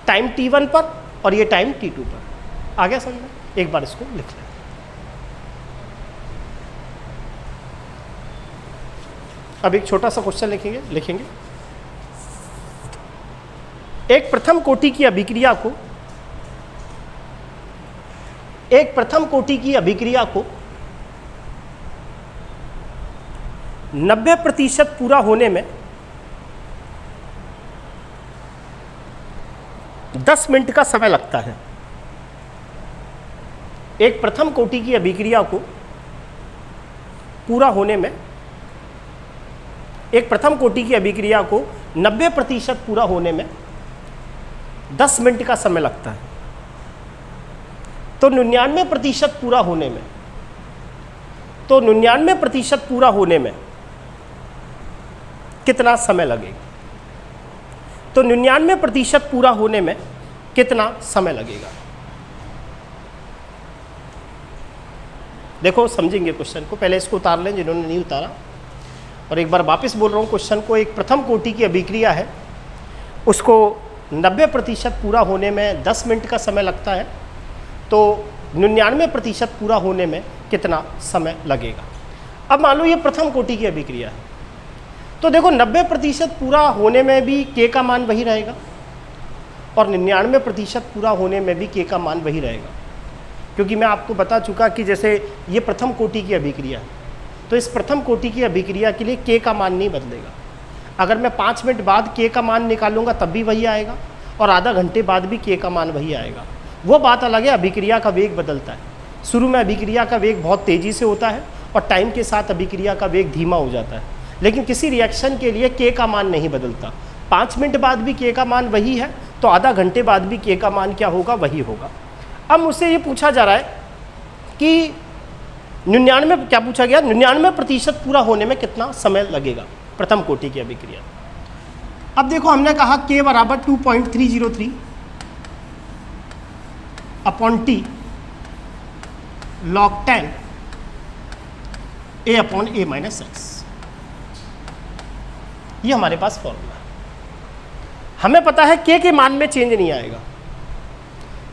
टाइम t1 पर और ये टाइम t2 पर। आ गया समझ में? एक बार इसको लिख लें। अब एक छोटा सा क्वेश्चन लिखेंगे। एक प्रथम कोटि की अभिक्रिया को 90% पूरा होने में 10 मिनट का समय लगता है। एक प्रथम कोटि की अभिक्रिया को पूरा होने में, 90% पूरा होने में 10 मिनट का समय लगता है। तो 99% पूरा होने में, 99% पूरा होने में कितना समय लगेगा? तो 99% पूरा होने में कितना समय लगेगा? देखो समझेंगे क्वेश्चन को, पहले इसको उतार लें जिन्होंने नहीं उतारा, और एक बार वापस बोल रहा हूँ क्वेश्चन को। एक प्रथम कोटि की अभिक्रिया है, उसको 90% पूरा होने में 10 मिनट का समय लगता है। तो 99% पूरा होने में कितना समय लगेगा? अब मान लो ये प्रथम कोटि की अभिक्रिया है, तो देखो 90% पूरा होने में भी के का मान वही रहेगा, और 99% पूरा होने में भी के का मान वही रहेगा। क्योंकि मैं आपको बता चुका कि जैसे ये प्रथम कोटि की अभिक्रिया है, तो इस प्रथम कोटि की अभिक्रिया के लिए के का मान नहीं बदलेगा। अगर मैं 5 मिनट बाद के का मान निकालूंगा तब भी वही आएगा, और आधा घंटे बाद भी के का मान वही आएगा। वो बात अलग है, अभिक्रिया का वेग बदलता है। शुरू में अभिक्रिया का वेग बहुत तेज़ी से होता है, और टाइम के साथ अभिक्रिया का वेग धीमा हो जाता है। लेकिन किसी रिएक्शन के लिए के का मान नहीं बदलता। 5 मिनट बाद भी के का मान वही है, तो आधा घंटे बाद भी के का मान क्या होगा? वही होगा। अब मुझसे ये पूछा जा रहा है कि 99, क्या पूछा गया? 99% पूरा होने में कितना समय लगेगा प्रथम कोटि की अभिक्रिया। अब देखो हमने कहा के बराबर 2.303 upon T log 10 A upon A - x, ये हमारे पास फॉर्मूला है। हमें पता है के मान में चेंज नहीं आएगा।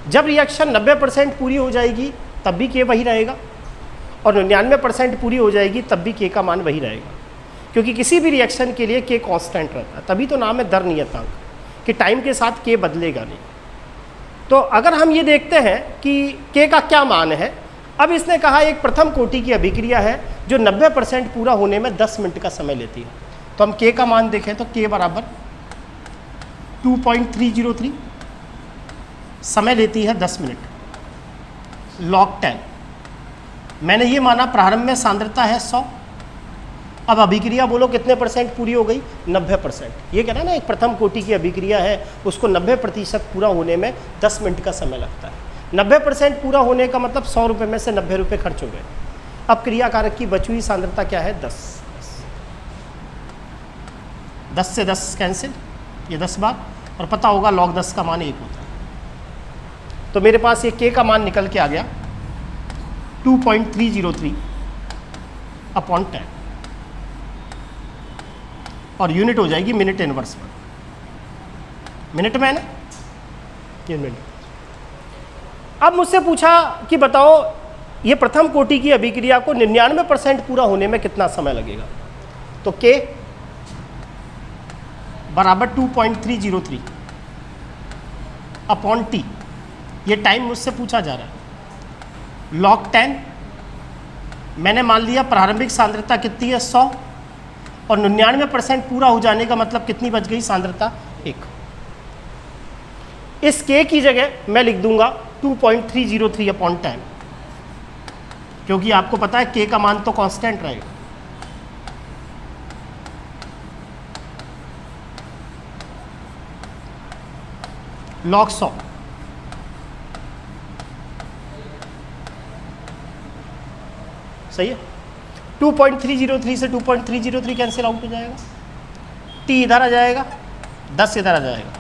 जब रिएक्शन 90% पूरी हो जाएगी तब भी के वही रहेगा, और 99% पूरी हो जाएगी तब भी के का मान वही रहेगा, क्योंकि किसी भी रिएक्शन के लिए के कांस्टेंट रहता है। तभी तो नाम है दर नियतांक, कि टाइम के साथ के बदलेगा नहीं। तो अगर हम ये देखते हैं कि के का क्या मान है, अब इसने कहा एक प्रथम कोटि की अभिक्रिया है जो 90% पूरा होने में 10 मिनट का समय लेती है। तो हम के का मान देखें तो के बराबर 2.303 समय लेती है 10 मिनट, log 10। मैंने ये माना प्रारंभ में सांद्रता है 100, अब अभिक्रिया बोलो कितने परसेंट पूरी हो गई, 90%। ये कह रहा है ना एक प्रथम कोटि की अभिक्रिया है, उसको 90% पूरा होने में 10 मिनट का समय लगता है। 90% पूरा होने का मतलब 100 रुपये में से 90 रुपये खर्च हो गए। अब क्रियाकारक की बची हुई सांद्रता क्या है, 10। 10 से 10 कैंसिल, ये 10 बार, और पता होगा log 10 का मान 1 होता है। तो मेरे पास ये के का मान निकल के आ गया 2.303/10, और यूनिट हो जाएगी मिनट इनवर्स पर। मिनट में है ना, ये मिनट। अब मुझसे पूछा कि बताओ ये प्रथम कोटि की अभिक्रिया को 99% पूरा होने में कितना समय लगेगा। तो के बराबर 2.303/T, ये टाइम मुझसे पूछा जा रहा है। log 10 मैंने मान लिया प्रारंभिक सांद्रता कितनी है 100, और 99% पूरा हो जाने का मतलब कितनी बच गई सांद्रता 1। इस के की जगह मैं लिख दूंगा 2.303/10, क्योंकि आपको पता है के का मान तो कांस्टेंट रहेगा। log 100 सही है। 2.303 से 2.303 कैंसिल आउट हो जाएगा, टी इधर आ जाएगा, 10 इधर आ जाएगा।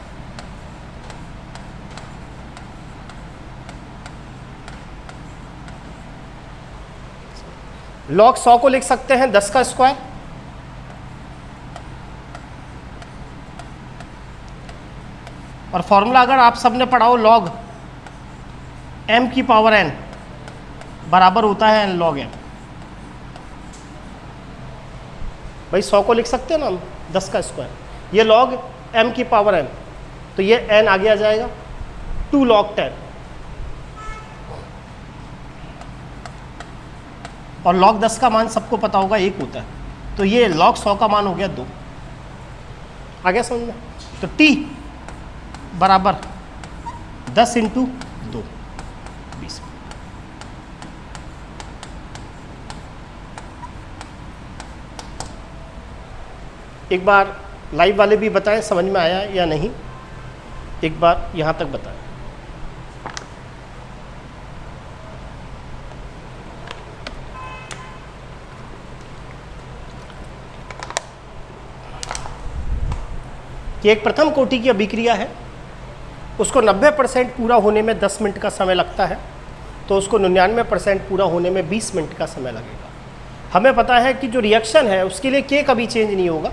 log 100 को लिख सकते हैं 10 का स्क्वायर, और फॉर्मूला अगर आप सबने पढ़ा हो log m की पावर n बराबर होता है n log m। भाई 100 को लिख सकते हैं ना हम 10 का स्क्वायर, ये log m की पावर n, तो ये n आगे आ जाएगा 2 log 10, और log 10 का मान सबको पता होगा 1 होता है, तो ये log 100 का मान हो गया 2। आ गया समझ में। तो t बराबर 10 × 2 20। एक बार लाइव वाले भी बताएं समझ में आया या नहीं, एक बार यहाँ तक बताएं। कि एक प्रथम कोटि की अभिक्रिया है, उसको 90% पूरा होने में 10 मिनट का समय लगता है, तो उसको 99% पूरा होने में 20 मिनट का समय लगेगा। हमें पता है कि जो रिएक्शन है उसके लिए के कभी चेंज नहीं होगा,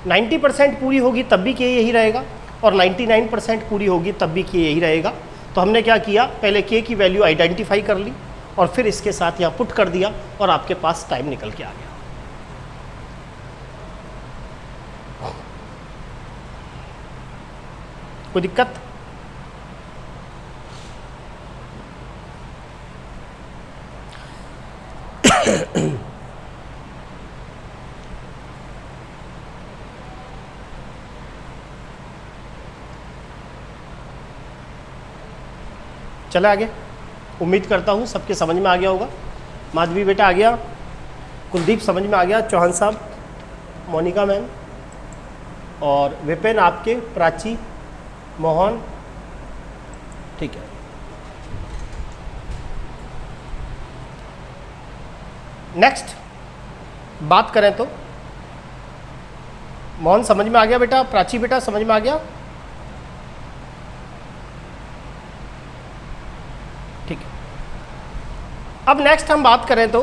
90% पूरी होगी तब भी के यही रहेगा, और 99% पूरी होगी तब भी के यही रहेगा। तो हमने क्या किया, पहले के की वैल्यू आइडेंटिफाई कर ली और फिर इसके साथ यहाँ पुट कर दिया, और आपके पास टाइम निकल के आ गया। कोई दिक्कत? चले आगे। उम्मीद करता हूँ सबके समझ में आ गया होगा। माधवी बेटा आ गया, कुलदीप समझ में आ गया, चौहान साहब, मोनिका मैम, और विपिन आपके, प्राची, मोहन, ठीक है। नेक्स्ट बात करें तो मोहन समझ में आ गया बेटा, प्राची बेटा समझ में आ गया, ठीक है। अब नेक्स्ट हम बात करें तो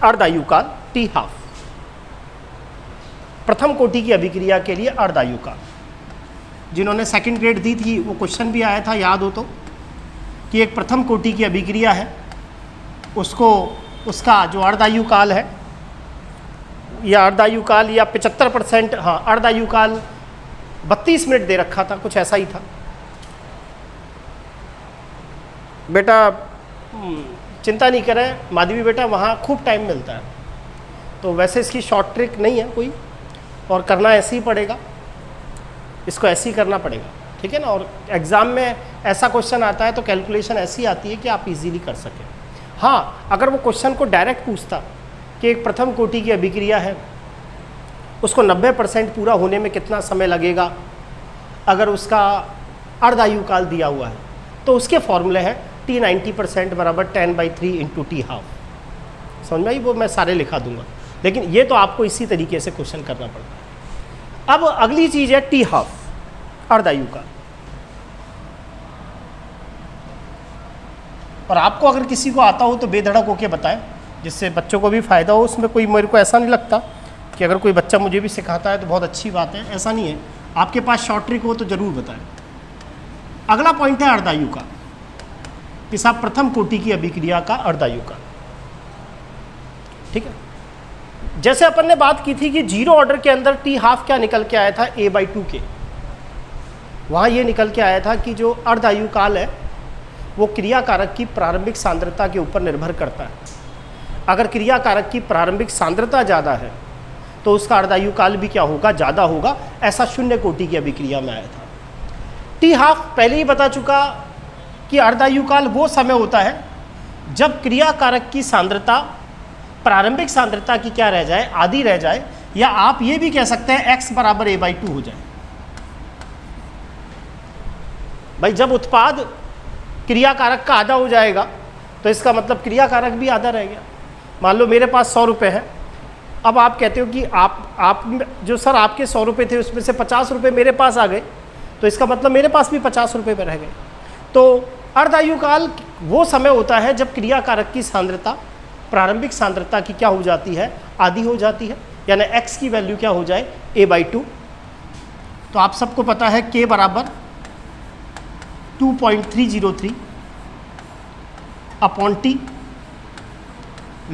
अर्धायु काल, टी हाफ, प्रथम कोटि की अभिक्रिया के लिए अर्धायु काल। जिन्होंने सेकंड ग्रेड दी थी वो क्वेश्चन भी आया था, याद हो तो, कि एक प्रथम कोटि की अभिक्रिया है, उसको उसका जो अर्धायु काल है या अर्धायु काल या 75%, हाँ अर्धायु काल 32 मिनट दे रखा था, कुछ ऐसा ही था। बेटा चिंता नहीं करें माधवी बेटा, वहाँ खूब टाइम मिलता है, तो वैसे इसकी शॉर्ट ट्रिक नहीं है कोई, और करना ऐसे ही पड़ेगा, इसको ऐसे ही करना पड़ेगा, ठीक है ना। और एग्ज़ाम में ऐसा क्वेश्चन आता है तो कैलकुलेशन ऐसी आती है कि आप इजीली कर सकें। हाँ, अगर वो क्वेश्चन को डायरेक्ट पूछता कि एक प्रथम कोटि की अभिक्रिया है, उसको 90% पूरा होने में कितना समय लगेगा, अगर उसका अर्धायु काल दिया हुआ है, तो उसके फॉर्मूले हैं T 90% बराबर 10/3 इंटू T हाफ। समझ में आई? वो मैं सारे लिखा दूंगा, लेकिन ये तो आपको इसी तरीके से क्वेश्चन करना पड़ता है। अब अगली चीज़ है T हाफ, अर्धायु काल। और आपको अगर किसी को आता हो तो बेधड़क होके बताएं, जिससे बच्चों को भी फ़ायदा हो। उसमें कोई, मेरे को ऐसा नहीं लगता कि अगर कोई बच्चा मुझे भी सिखाता है तो बहुत अच्छी बात है, ऐसा नहीं है। आपके पास शॉर्ट ट्रिक हो तो ज़रूर बताएं। अगला पॉइंट है अर्धायु काल, कि साहब प्रथम कोटि की अभिक्रिया का अर्धायु काल, ठीक है। जैसे अपन ने बात की थी कि जीरो ऑर्डर के अंदर T हाफ क्या निकल के आया था, A/2 के, वहाँ ये निकल के आया था कि जो अर्धायु काल है वो क्रिया कारक की प्रारंभिक सांद्रता के ऊपर निर्भर करता है। अगर क्रिया कारक की प्रारंभिक सांद्रता ज़्यादा है तो उसका अर्धायु काल भी क्या होगा, ज़्यादा होगा। ऐसा शून्य कोटि की अभिक्रिया में आया था। T हाफ पहले ही बता चुका कि अर्धायु काल वो समय होता है जब क्रिया कारक की सांद्रता प्रारंभिक सांद्रता की क्या रह जाए, आधी रह जाए, या आप ये भी कह सकते हैं x बराबर A/2 हो जाए। भाई जब उत्पाद क्रिया कारक का आधा हो जाएगा तो इसका मतलब क्रिया कारक भी आधा रह गया। मान लो मेरे पास 100 रुपये है, अब आप कहते हो कि आप जो सर आपके 100 रुपये थे उसमें से 50 रुपये मेरे पास आ गए, तो इसका मतलब मेरे पास भी 50 रुपये में रह गए। तो अर्धायु काल वो समय होता है जब क्रिया कारक की सांद्रता प्रारंभिक सांद्रता की क्या हो जाती है, आधी हो जाती है, यानी x की वैल्यू क्या हो जाए, A/2। तो आप सबको पता है k बराबर 2.303 upon T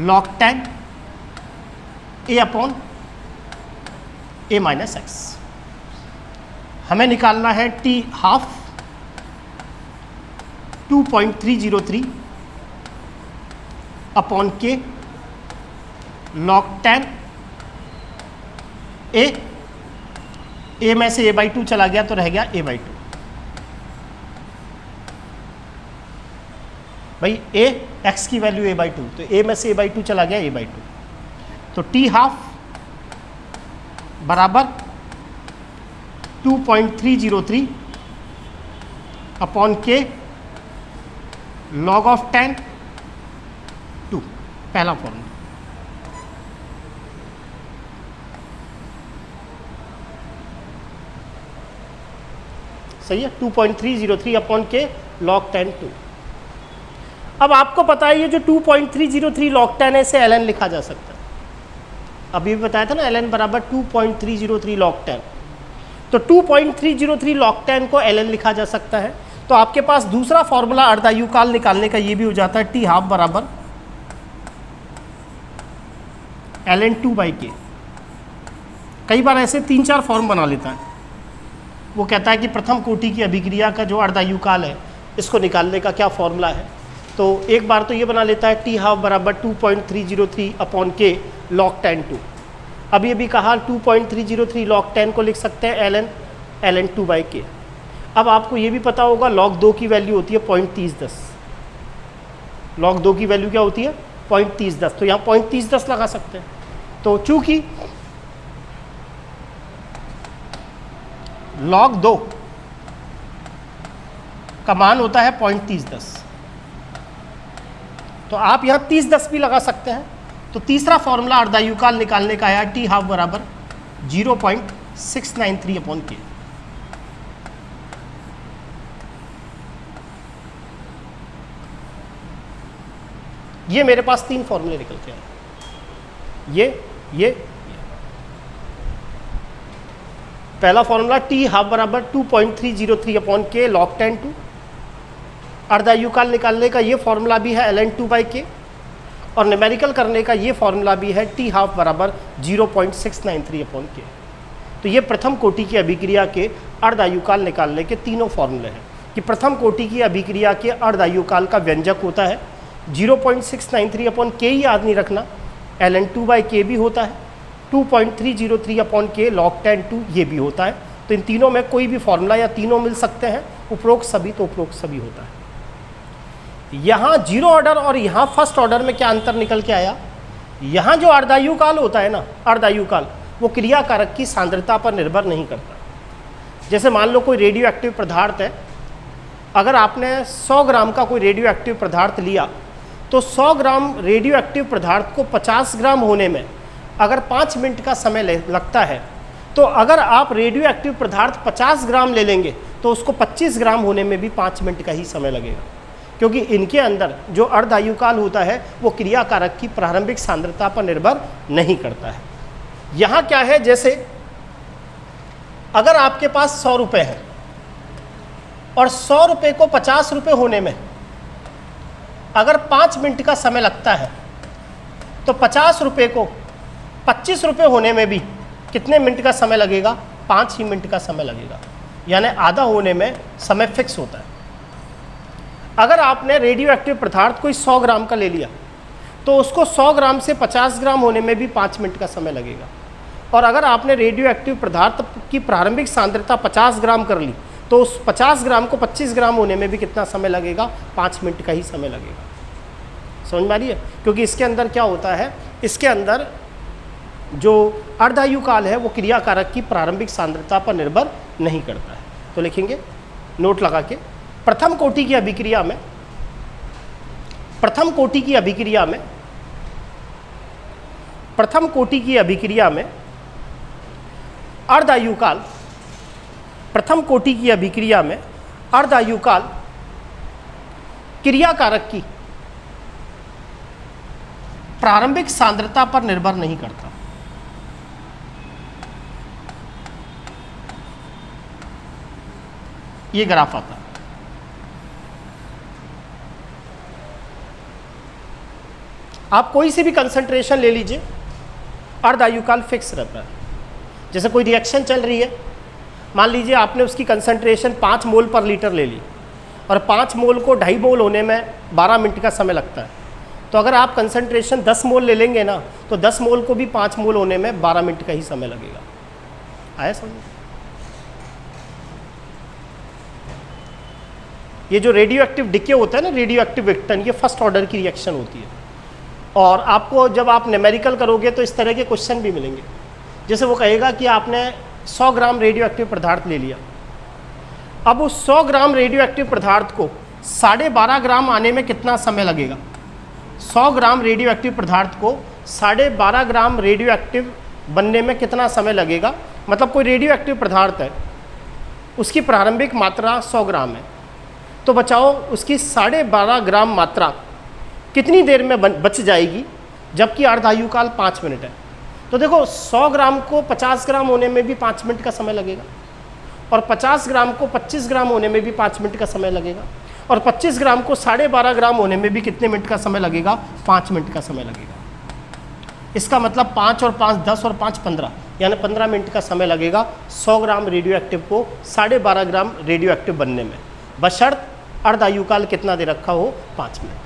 log 10 A upon A minus x. हमें निकालना है T half 2.303 upon K log 10 A में से A/2 चला गया तो रह गया A/2। भाई A x की वैल्यू A/2, तो A में से A/2 चला गया A/2। तो T हाफ बराबर 2.303 अपॉन K log ऑफ 10 2, पहला फॉर्मूला। सही है, 2.303 अपॉन K log 10 2। अब आपको पता है ये जो 2.303 log 10 है इसे ln लिखा जा सकता है। अभी भी बताया था ना ln बराबर 2.303 log 10। तो 2.303 log 10 को ln लिखा जा सकता है। तो आपके पास दूसरा फॉर्मूला अर्धायु काल निकालने का ये भी हो जाता है T हाफ बराबर ln 2/k। कई बार ऐसे 3-4 फॉर्म बना लेता है। वो कहता है कि प्रथम कोटि की अभिक्रिया का जो अर्धायु काल है इसको निकालने का क्या फॉर्मूला है। तो एक बार तो ये बना लेता है T हाफ बराबर 2.303 अपॉन K log 10 2। अब ये भी कहा 2.303 log 10 को लिख सकते हैं ln 2/k। अब आपको ये भी पता होगा log 2 की वैल्यू होती है 0.3010। log 2 की वैल्यू क्या होती है 0.3010, तो यहाँ 0.3010 लगा सकते हैं। तो चूंकि log 2 का मान होता है 0.3010, तो आप यहाँ 3010 भी लगा सकते हैं। तो तीसरा फॉर्मूला अर्धायु काल निकालने का है T हाफ बराबर 0.693 अपॉन K। ये मेरे पास 3 फॉर्मूले निकलते हैं, ये पहला फॉर्मूला टी हाफ बराबर 2.303 अपॉन के log 10 2। अर्धायुकाल निकालने का ये फॉर्मूला भी है ln 2/k, और न्यूमेरिकल करने का ये फॉर्मूला भी है टी हाफ बराबर 0.693 अपॉन के। तो ये प्रथम कोटि की अभिक्रिया के अर्धायुकाल निकालने के तीनों फॉर्मूले हैं कि प्रथम कोटि की अभिक्रिया के अर्धायुकाल का व्यंजक होता है 0.693 अपॉन के ही याद नहीं रखना, ln 2/k भी होता है, 2.303 अपॉन के log 10 2 ये भी होता है। तो इन तीनों में कोई भी फॉर्मूला या तीनों मिल सकते हैं, उपरोक्त सभी तो उपरोक्त सभी होता है। यहाँ जीरो ऑर्डर और यहाँ फर्स्ट ऑर्डर में क्या अंतर निकल के आया, यहाँ जो अर्धायुकाल होता है ना, अर्धायुकाल वो क्रिया कारक की सांद्रता पर निर्भर नहीं करता। जैसे मान लो कोई रेडियो एक्टिव पदार्थ है, अगर आपने 100 ग्राम का कोई रेडियो एक्टिव पदार्थ लिया तो 100 ग्राम रेडियो एक्टिव पदार्थ को 50 ग्राम होने में अगर 5 मिनट का समय लगता है, तो अगर आप रेडियो एक्टिव पदार्थ 50 ग्राम ले लेंगे तो उसको 25 ग्राम होने में भी 5 मिनट का ही समय लगेगा, क्योंकि इनके अंदर जो अर्धायुकाल होता है वो क्रिया कारक की प्रारंभिक सांद्रता पर निर्भर नहीं करता है। यहाँ क्या है, जैसे अगर आपके पास 100 रुपये है और 100 रुपये को 50 रुपये होने में अगर 5 मिनट का समय लगता है, तो 50 रुपये को 25 रुपये होने में भी कितने मिनट का समय लगेगा, 5 ही मिनट का समय लगेगा, यानी आधा होने में समय फिक्स होता है। अगर आपने रेडियो एक्टिव पदार्थ कोई 100 ग्राम का ले लिया तो उसको 100 ग्राम से 50 ग्राम होने में भी 5 मिनट का समय लगेगा, और अगर आपने रेडियो एक्टिव पदार्थ की प्रारंभिक सांद्रता 50 ग्राम कर ली तो उस 50 ग्राम को 25 ग्राम होने में भी कितना समय लगेगा, 5 मिनट का ही समय लगेगा। समझ में आ रही है, क्योंकि इसके अंदर क्या होता है, इसके अंदर जो अर्धायुकाल है वो क्रिया कारक की प्रारंभिक सांद्रता पर निर्भर नहीं करता है। तो लिखेंगे नोट लगा के, प्रथम कोटि की अभिक्रिया में, प्रथम कोटि की अभिक्रिया में, प्रथम कोटि की अभिक्रिया में अर्धायुकाल, प्रथम कोटि की अभिक्रिया में अर्धायुकाल क्रिया कारक की प्रारंभिक सांद्रता पर निर्भर नहीं करता। ये ग्राफ आता है। आप कोई सी भी कंसंट्रेशन ले लीजिए, अर्धायुकाल फिक्स रहता है। जैसे कोई रिएक्शन चल रही है, मान लीजिए आपने उसकी कंसंट्रेशन 5 मोल पर लीटर ले ली और 5 मोल को 2.5 मोल होने में 12 मिनट का समय लगता है, तो अगर आप कंसंट्रेशन 10 मोल ले लेंगे ना, तो 10 मोल को भी 5 मोल होने में 12 मिनट का ही समय लगेगा। आया समझ? ये जो रेडियो एक्टिव डिके होता है ना, रेडियो एक्टिव विघटन, ये फर्स्ट ऑर्डर की रिएक्शन होती है, और आपको जब आप न्यूमेरिकल करोगे तो इस तरह के क्वेश्चन भी मिलेंगे। जैसे वो कहेगा कि आपने 100 ग्राम रेडियो एक्टिव पदार्थ ले लिया, अब उस 100 ग्राम रेडियो एक्टिव पदार्थ को 12.5 ग्राम आने में कितना समय लगेगा। 100 ग्राम रेडियो एक्टिव पदार्थ को 12.5 ग्राम रेडियो एक्टिव बनने में कितना समय लगेगा। मतलब कोई रेडियो एक्टिव पदार्थ है, उसकी प्रारंभिक मात्रा 100 ग्राम है, तो बचाओ उसकी 12.5 ग्राम मात्रा कितनी देर में बच जाएगी, जबकि अर्धायुकाल 5 मिनट है। तो देखो 100 ग्राम को 50 ग्राम होने में भी 5 मिनट का समय लगेगा, और 50 ग्राम को 25 ग्राम होने में भी 5 मिनट का समय लगेगा, और 25 ग्राम को 12.5 ग्राम होने में भी कितने मिनट का समय लगेगा, 5 मिनट का समय लगेगा। इसका मतलब 5 और 5 10 और 5 15, यानी 15 मिनट का समय लगेगा 100 ग्राम रेडियो एक्टिव को 12.5 ग्राम रेडियो एक्टिव बनने में, बशर्त अर्धायुकाल कितना दे रखा हो, 5 मिनट।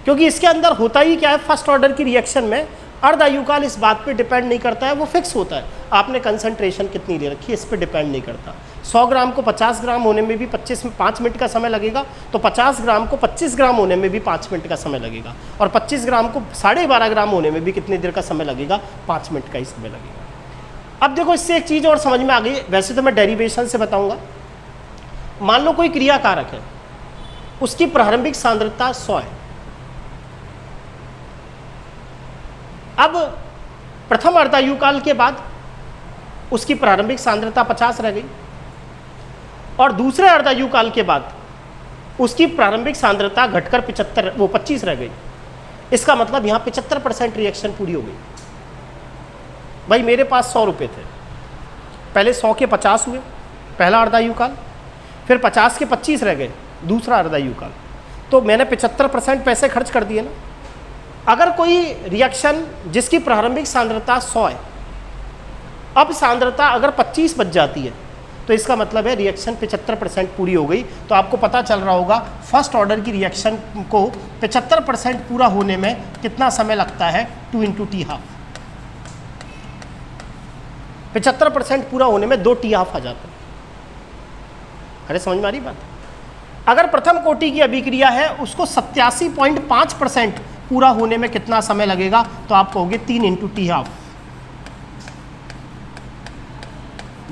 क्योंकि इसके अंदर होता ही क्या है, फर्स्ट ऑर्डर की रिएक्शन में अर्धायुकाल इस बात पे डिपेंड नहीं करता है, वो फिक्स होता है। आपने कंसंट्रेशन कितनी दे रखी है इस पे डिपेंड नहीं करता। 100 ग्राम को 50 ग्राम होने में भी 5 मिनट का समय लगेगा, तो 50 ग्राम को 25 ग्राम होने में भी 5 मिनट का समय लगेगा, और 25 ग्राम को 12.5 ग्राम होने में भी कितनी देर का समय लगेगा, 5 मिनट का ही समय लगेगा। अब देखो इससे एक चीज़ और समझ में आ गई, वैसे तो मैं डेरिवेशन से बताऊँगा। मान लो कोई क्रिया कारक है, उसकी प्रारंभिक सांद्रता 100 है। अब प्रथम अर्धायुकाल के बाद उसकी प्रारंभिक सांद्रता 50 रह गई, और दूसरे अर्धायुकाल के बाद उसकी प्रारंभिक सांद्रता घटकर 25 रह गई। इसका मतलब यहाँ 75% रिएक्शन पूरी हो गई। भाई मेरे पास 100 रुपये थे, पहले 100 के 50 हुए, पहला अर्धायुकाल, फिर 50 के 25 रह गए, दूसरा अर्धायुकाल। तो मैंने 75% पैसे खर्च कर दिए ना। अगर कोई रिएक्शन जिसकी प्रारंभिक सांद्रता 100 है, अब सांद्रता अगर 25 बच जाती है, तो इसका मतलब है रिएक्शन 75% पूरी हो गई। तो आपको पता चल रहा होगा फर्स्ट ऑर्डर की रिएक्शन को 75% पूरा होने में कितना समय लगता है, 2 × T½ 75% पूरा होने में 2 T½ आ जाता है। अरे समझ में आ रही बात? अगर प्रथम कोटि की अभिक्रिया है उसको 87.5% पूरा होने में कितना समय लगेगा, तो आप कहोगे 3 × T½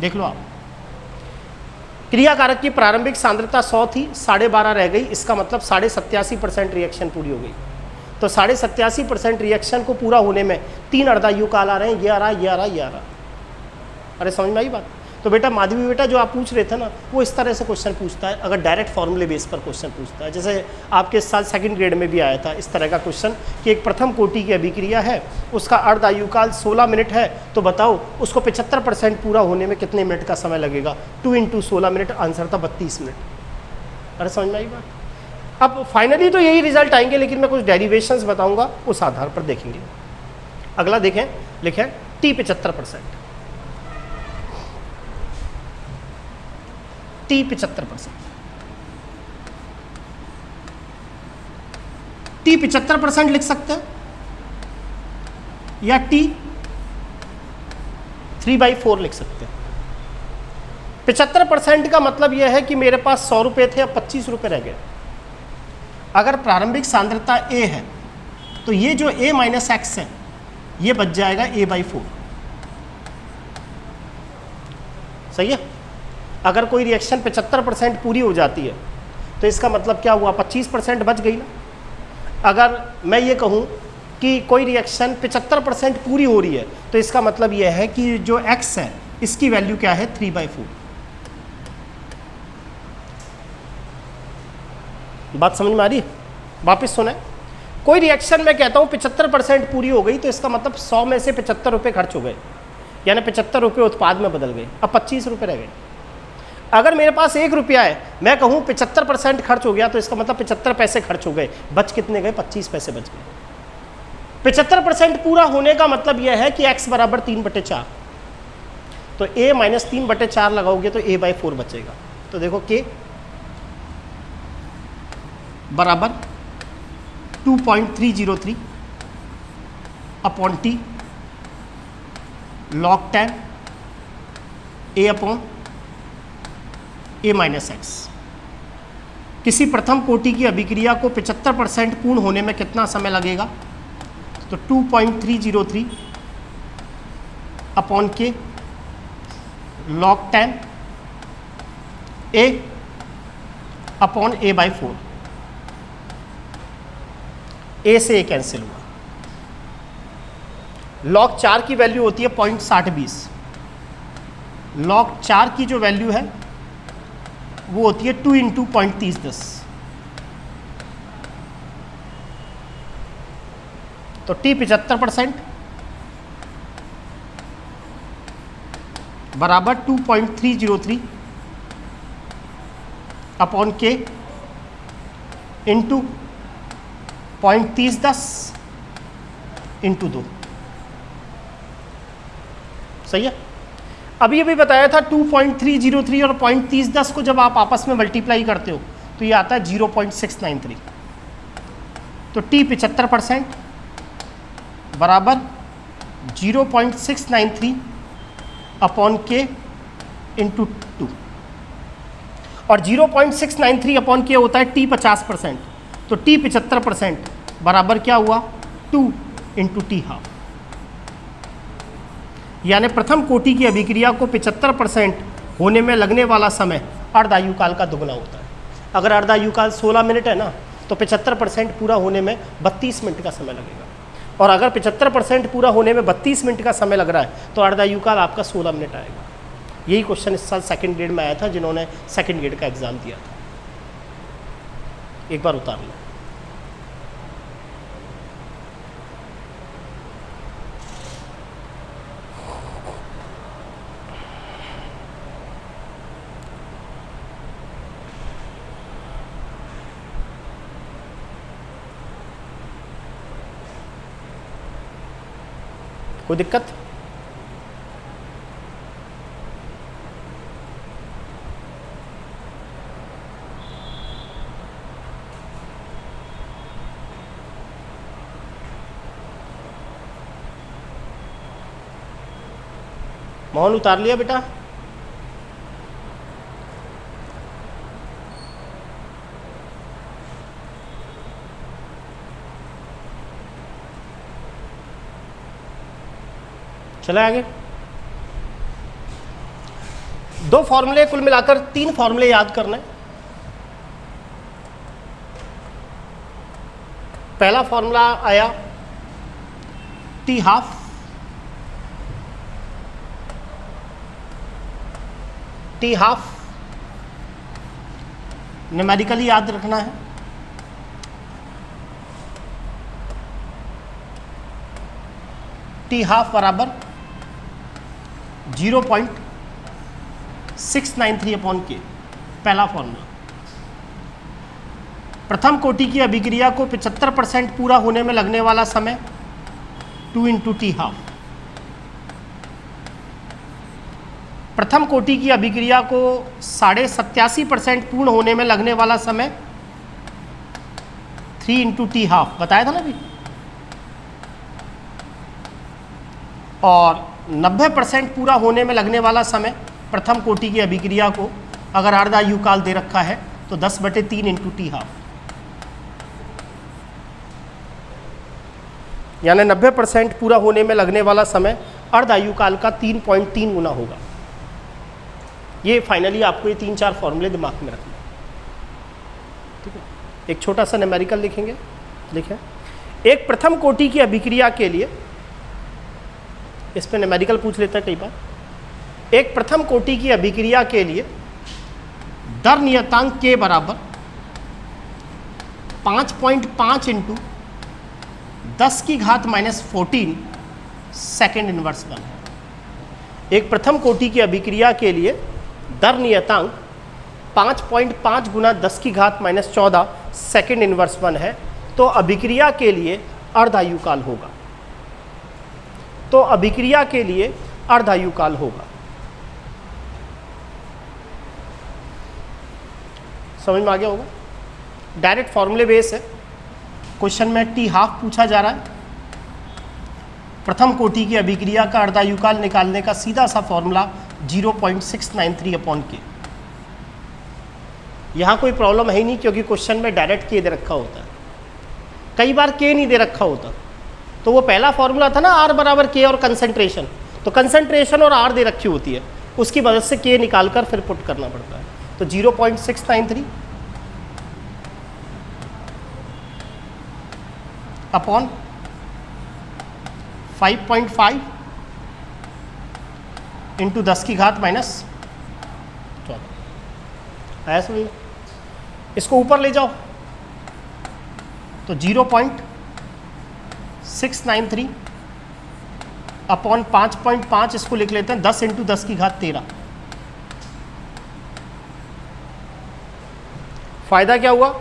देख लो आप। क्रियाकारक की प्रारंभिक सांद्रता 100 थी, 12.5 रह गई, इसका मतलब 87.5% रिएक्शन पूरी हो गई। तो 87.5% रिएक्शन को पूरा होने में 3 अर्धायुकाल आ रहे हैं, ये आ रहा, ये आ रहा, ये आ रहा। अरे समझ में आई बात? तो बेटा माधवी बेटा जो आप पूछ रहे थे ना, वो इस तरह से क्वेश्चन पूछता है, अगर डायरेक्ट फॉर्मूले बेस पर क्वेश्चन पूछता है। जैसे आपके इस साल 2nd ग्रेड में भी आया था इस तरह का क्वेश्चन कि एक प्रथम कोटि की अभिक्रिया है, उसका अर्धायुकाल 16 मिनट है, तो बताओ उसको 75% पूरा होने में कितने मिनट का समय लगेगा। 2 × 16 मिनट, आंसर था 32 मिनट। अरे समझ में आई बात? अब फाइनली तो यही रिजल्ट आएंगे, लेकिन मैं कुछ डेरिवेशंस बताऊंगा, उस आधार पर देखेंगे। अगला देखें, लिखें T 75%, T 75%, T 75% लिख सकते हैं या T 3/4 लिख सकते हैं। 75% का मतलब यह है कि मेरे पास 100 रुपये थे, अब 25 रुपये रह गए। अगर प्रारंभिक सांद्रता A है तो ये जो A - X है ये बच जाएगा A/4। सही है? अगर कोई रिएक्शन 75% पूरी हो जाती है तो इसका मतलब क्या हुआ, 25% बच गई ना। अगर मैं ये कहूँ कि कोई रिएक्शन 75% पूरी हो रही है तो इसका मतलब यह है कि जो x है इसकी वैल्यू क्या है, 3/4। बात समझ में आ रही है? वापस सुने, कोई रिएक्शन मैं कहता हूँ 75% पूरी हो गई, तो इसका मतलब 100 में से 75 रुपये खर्च हो गए, यानी 75 रुपये उत्पाद में बदल गए, अब 25 रुपये रह गए। अगर मेरे पास 1 रुपया है, मैं कहूँ 75% खर्च हो गया, तो इसका मतलब 75 पैसे खर्च हो गए, बच कितने गए, 25 पैसे बच गए। 75% पूरा होने का मतलब यह है कि x बराबर 3/4, तो a - 3/4 लगाओगे तो A/4 बचेगा। तो देखो k बराबर 2.303 upon T log 10 A upon A - X। किसी प्रथम कोटि की अभिक्रिया को 75% पूर्ण होने में कितना समय लगेगा, तो 2.303 अपॉन के log 10 A upon A/4। A से A कैंसिल हुआ। log 4 की वैल्यू होती है 0.6020, log 4 की जो वैल्यू है वो होती है 2 × 0.3010, तो T 75% बराबर 2.303 अपॉन के इंटू 0.3010 इंटू 2। सही है? अभी बताया था 2.303 और 0.3010 को जब आप आपस में मल्टीप्लाई करते हो तो ये आता है 0.693। तो T 75% बराबर 0.693 अपॉन के इंटू 2, और 0.693 अपॉन के होता है T 50%, तो T 75% बराबर क्या हुआ, 2 × T½ यानी प्रथम कोटि की अभिक्रिया को 75% होने में लगने वाला समय अर्धायुकाल का दुगना होता है। अगर अर्धायुकाल 16 मिनट है ना, तो 75% पूरा होने में 32 मिनट का समय लगेगा, और अगर 75% पूरा होने में 32 मिनट का समय लग रहा है तो अर्धायुकाल आपका 16 मिनट आएगा। यही क्वेश्चन इस साल 2nd ग्रेड में आया था, जिन्होंने 2nd ग्रेड का एग्जाम दिया था। एक बार उतार लो। कोई दिक्कत? मोहन उतार लिया बेटा? चले आगे। दो फॉर्मूले, कुल मिलाकर 3 फॉर्मूले याद करना है। पहला फॉर्मूला आया T half, T half numerically याद रखना है। टी हाफ बराबर 0.693 अपॉन के, पहला फॉर्मूला। प्रथम कोटि की अभिक्रिया को 75% पूरा होने में लगने वाला समय 2 इंटू टी हाफ। प्रथम कोटि की अभिक्रिया को 87.5% पूर्ण होने में लगने वाला समय 3 इंटू टी हाफ, बताया था ना अभी। और 90% पूरा होने में लगने वाला समय प्रथम कोटि की अभिक्रिया को अगर अर्धायु काल दे रखा है तो 10/3 इंटू टी हाफ, यानी 90% पूरा होने में लगने वाला समय अर्धायु काल का 3.3 गुना होगा। ये फाइनली आपको ये 3-4 फॉर्मूले दिमाग में रखना, ठीक है। एक छोटा सा न्यूमेरिकल लिखेंगे, लिखें। एक प्रथम कोटि की अभिक्रिया के लिए, इस पे न्यूमेरिकल पूछ लेता है कई बार। एक प्रथम कोटि की अभिक्रिया के लिए दर नियतांक के बराबर 5.5 इंटू 10⁻⁻14 सेकेंड इनवर्स 1 है। एक प्रथम कोटि की अभिक्रिया के लिए दर नियतांक 5.5 गुना 10⁻14 सेकेंड इनवर्स 1 है। तो अभिक्रिया के लिए अर्धायु काल होगा, तो अभिक्रिया के लिए अर्धायु काल होगा। समझ में आ गया होगा? डायरेक्ट फॉर्मूले बेस है। क्वेश्चन में टी हाफ पूछा जा रहा है। प्रथम कोटि की अभिक्रिया का अर्धायु काल निकालने का सीधा सा फॉर्मूला 0.693 अपॉन के। यहाँ कोई प्रॉब्लम है ही नहीं, क्योंकि क्वेश्चन में डायरेक्ट के दे रखा होता है। कई बार के नहीं दे रखा होता, तो वो पहला फॉर्मूला था ना आर बराबर के और कंसंट्रेशन, तो कंसंट्रेशन और आर दे रखी होती है, उसकी मदद से के निकाल कर फिर पुट करना पड़ता है। तो 0.693 अपॉन 5.5 इंटू 10⁻⁻14 आया समझ? इसको ऊपर ले जाओ तो 0.693 अपॉन 5.5, इसको लिख लेते हैं 10 इंटू 10⁻13। फायदा क्या हुआ?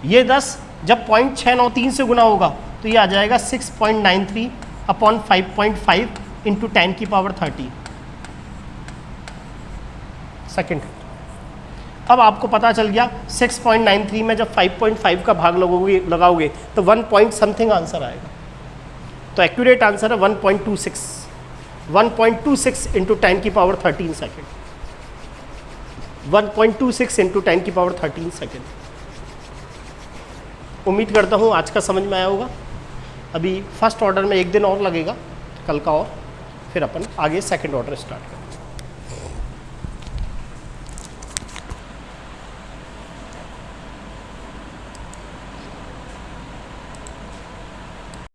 ये 10 जब 0.693 से गुना होगा तो ये आ जाएगा 6.93 अपॉन 5.5 इंटू 10⁻30 सेकेंड। अब आपको पता चल गया 6.93 में जब 5.5 का भाग लगाओगे तो 1 पॉइंट समथिंग आंसर आएगा। तो एक्यूरेट आंसर है 1.26 इंटू 10⁻13 सेकेंड। 1.26 into 10⁻13 second. उम्मीद करता हूँ आज का समझ में आया होगा। अभी फर्स्ट ऑर्डर में 1 दिन और लगेगा, कल का, और फिर अपन आगे सेकंड ऑर्डर स्टार्ट करें।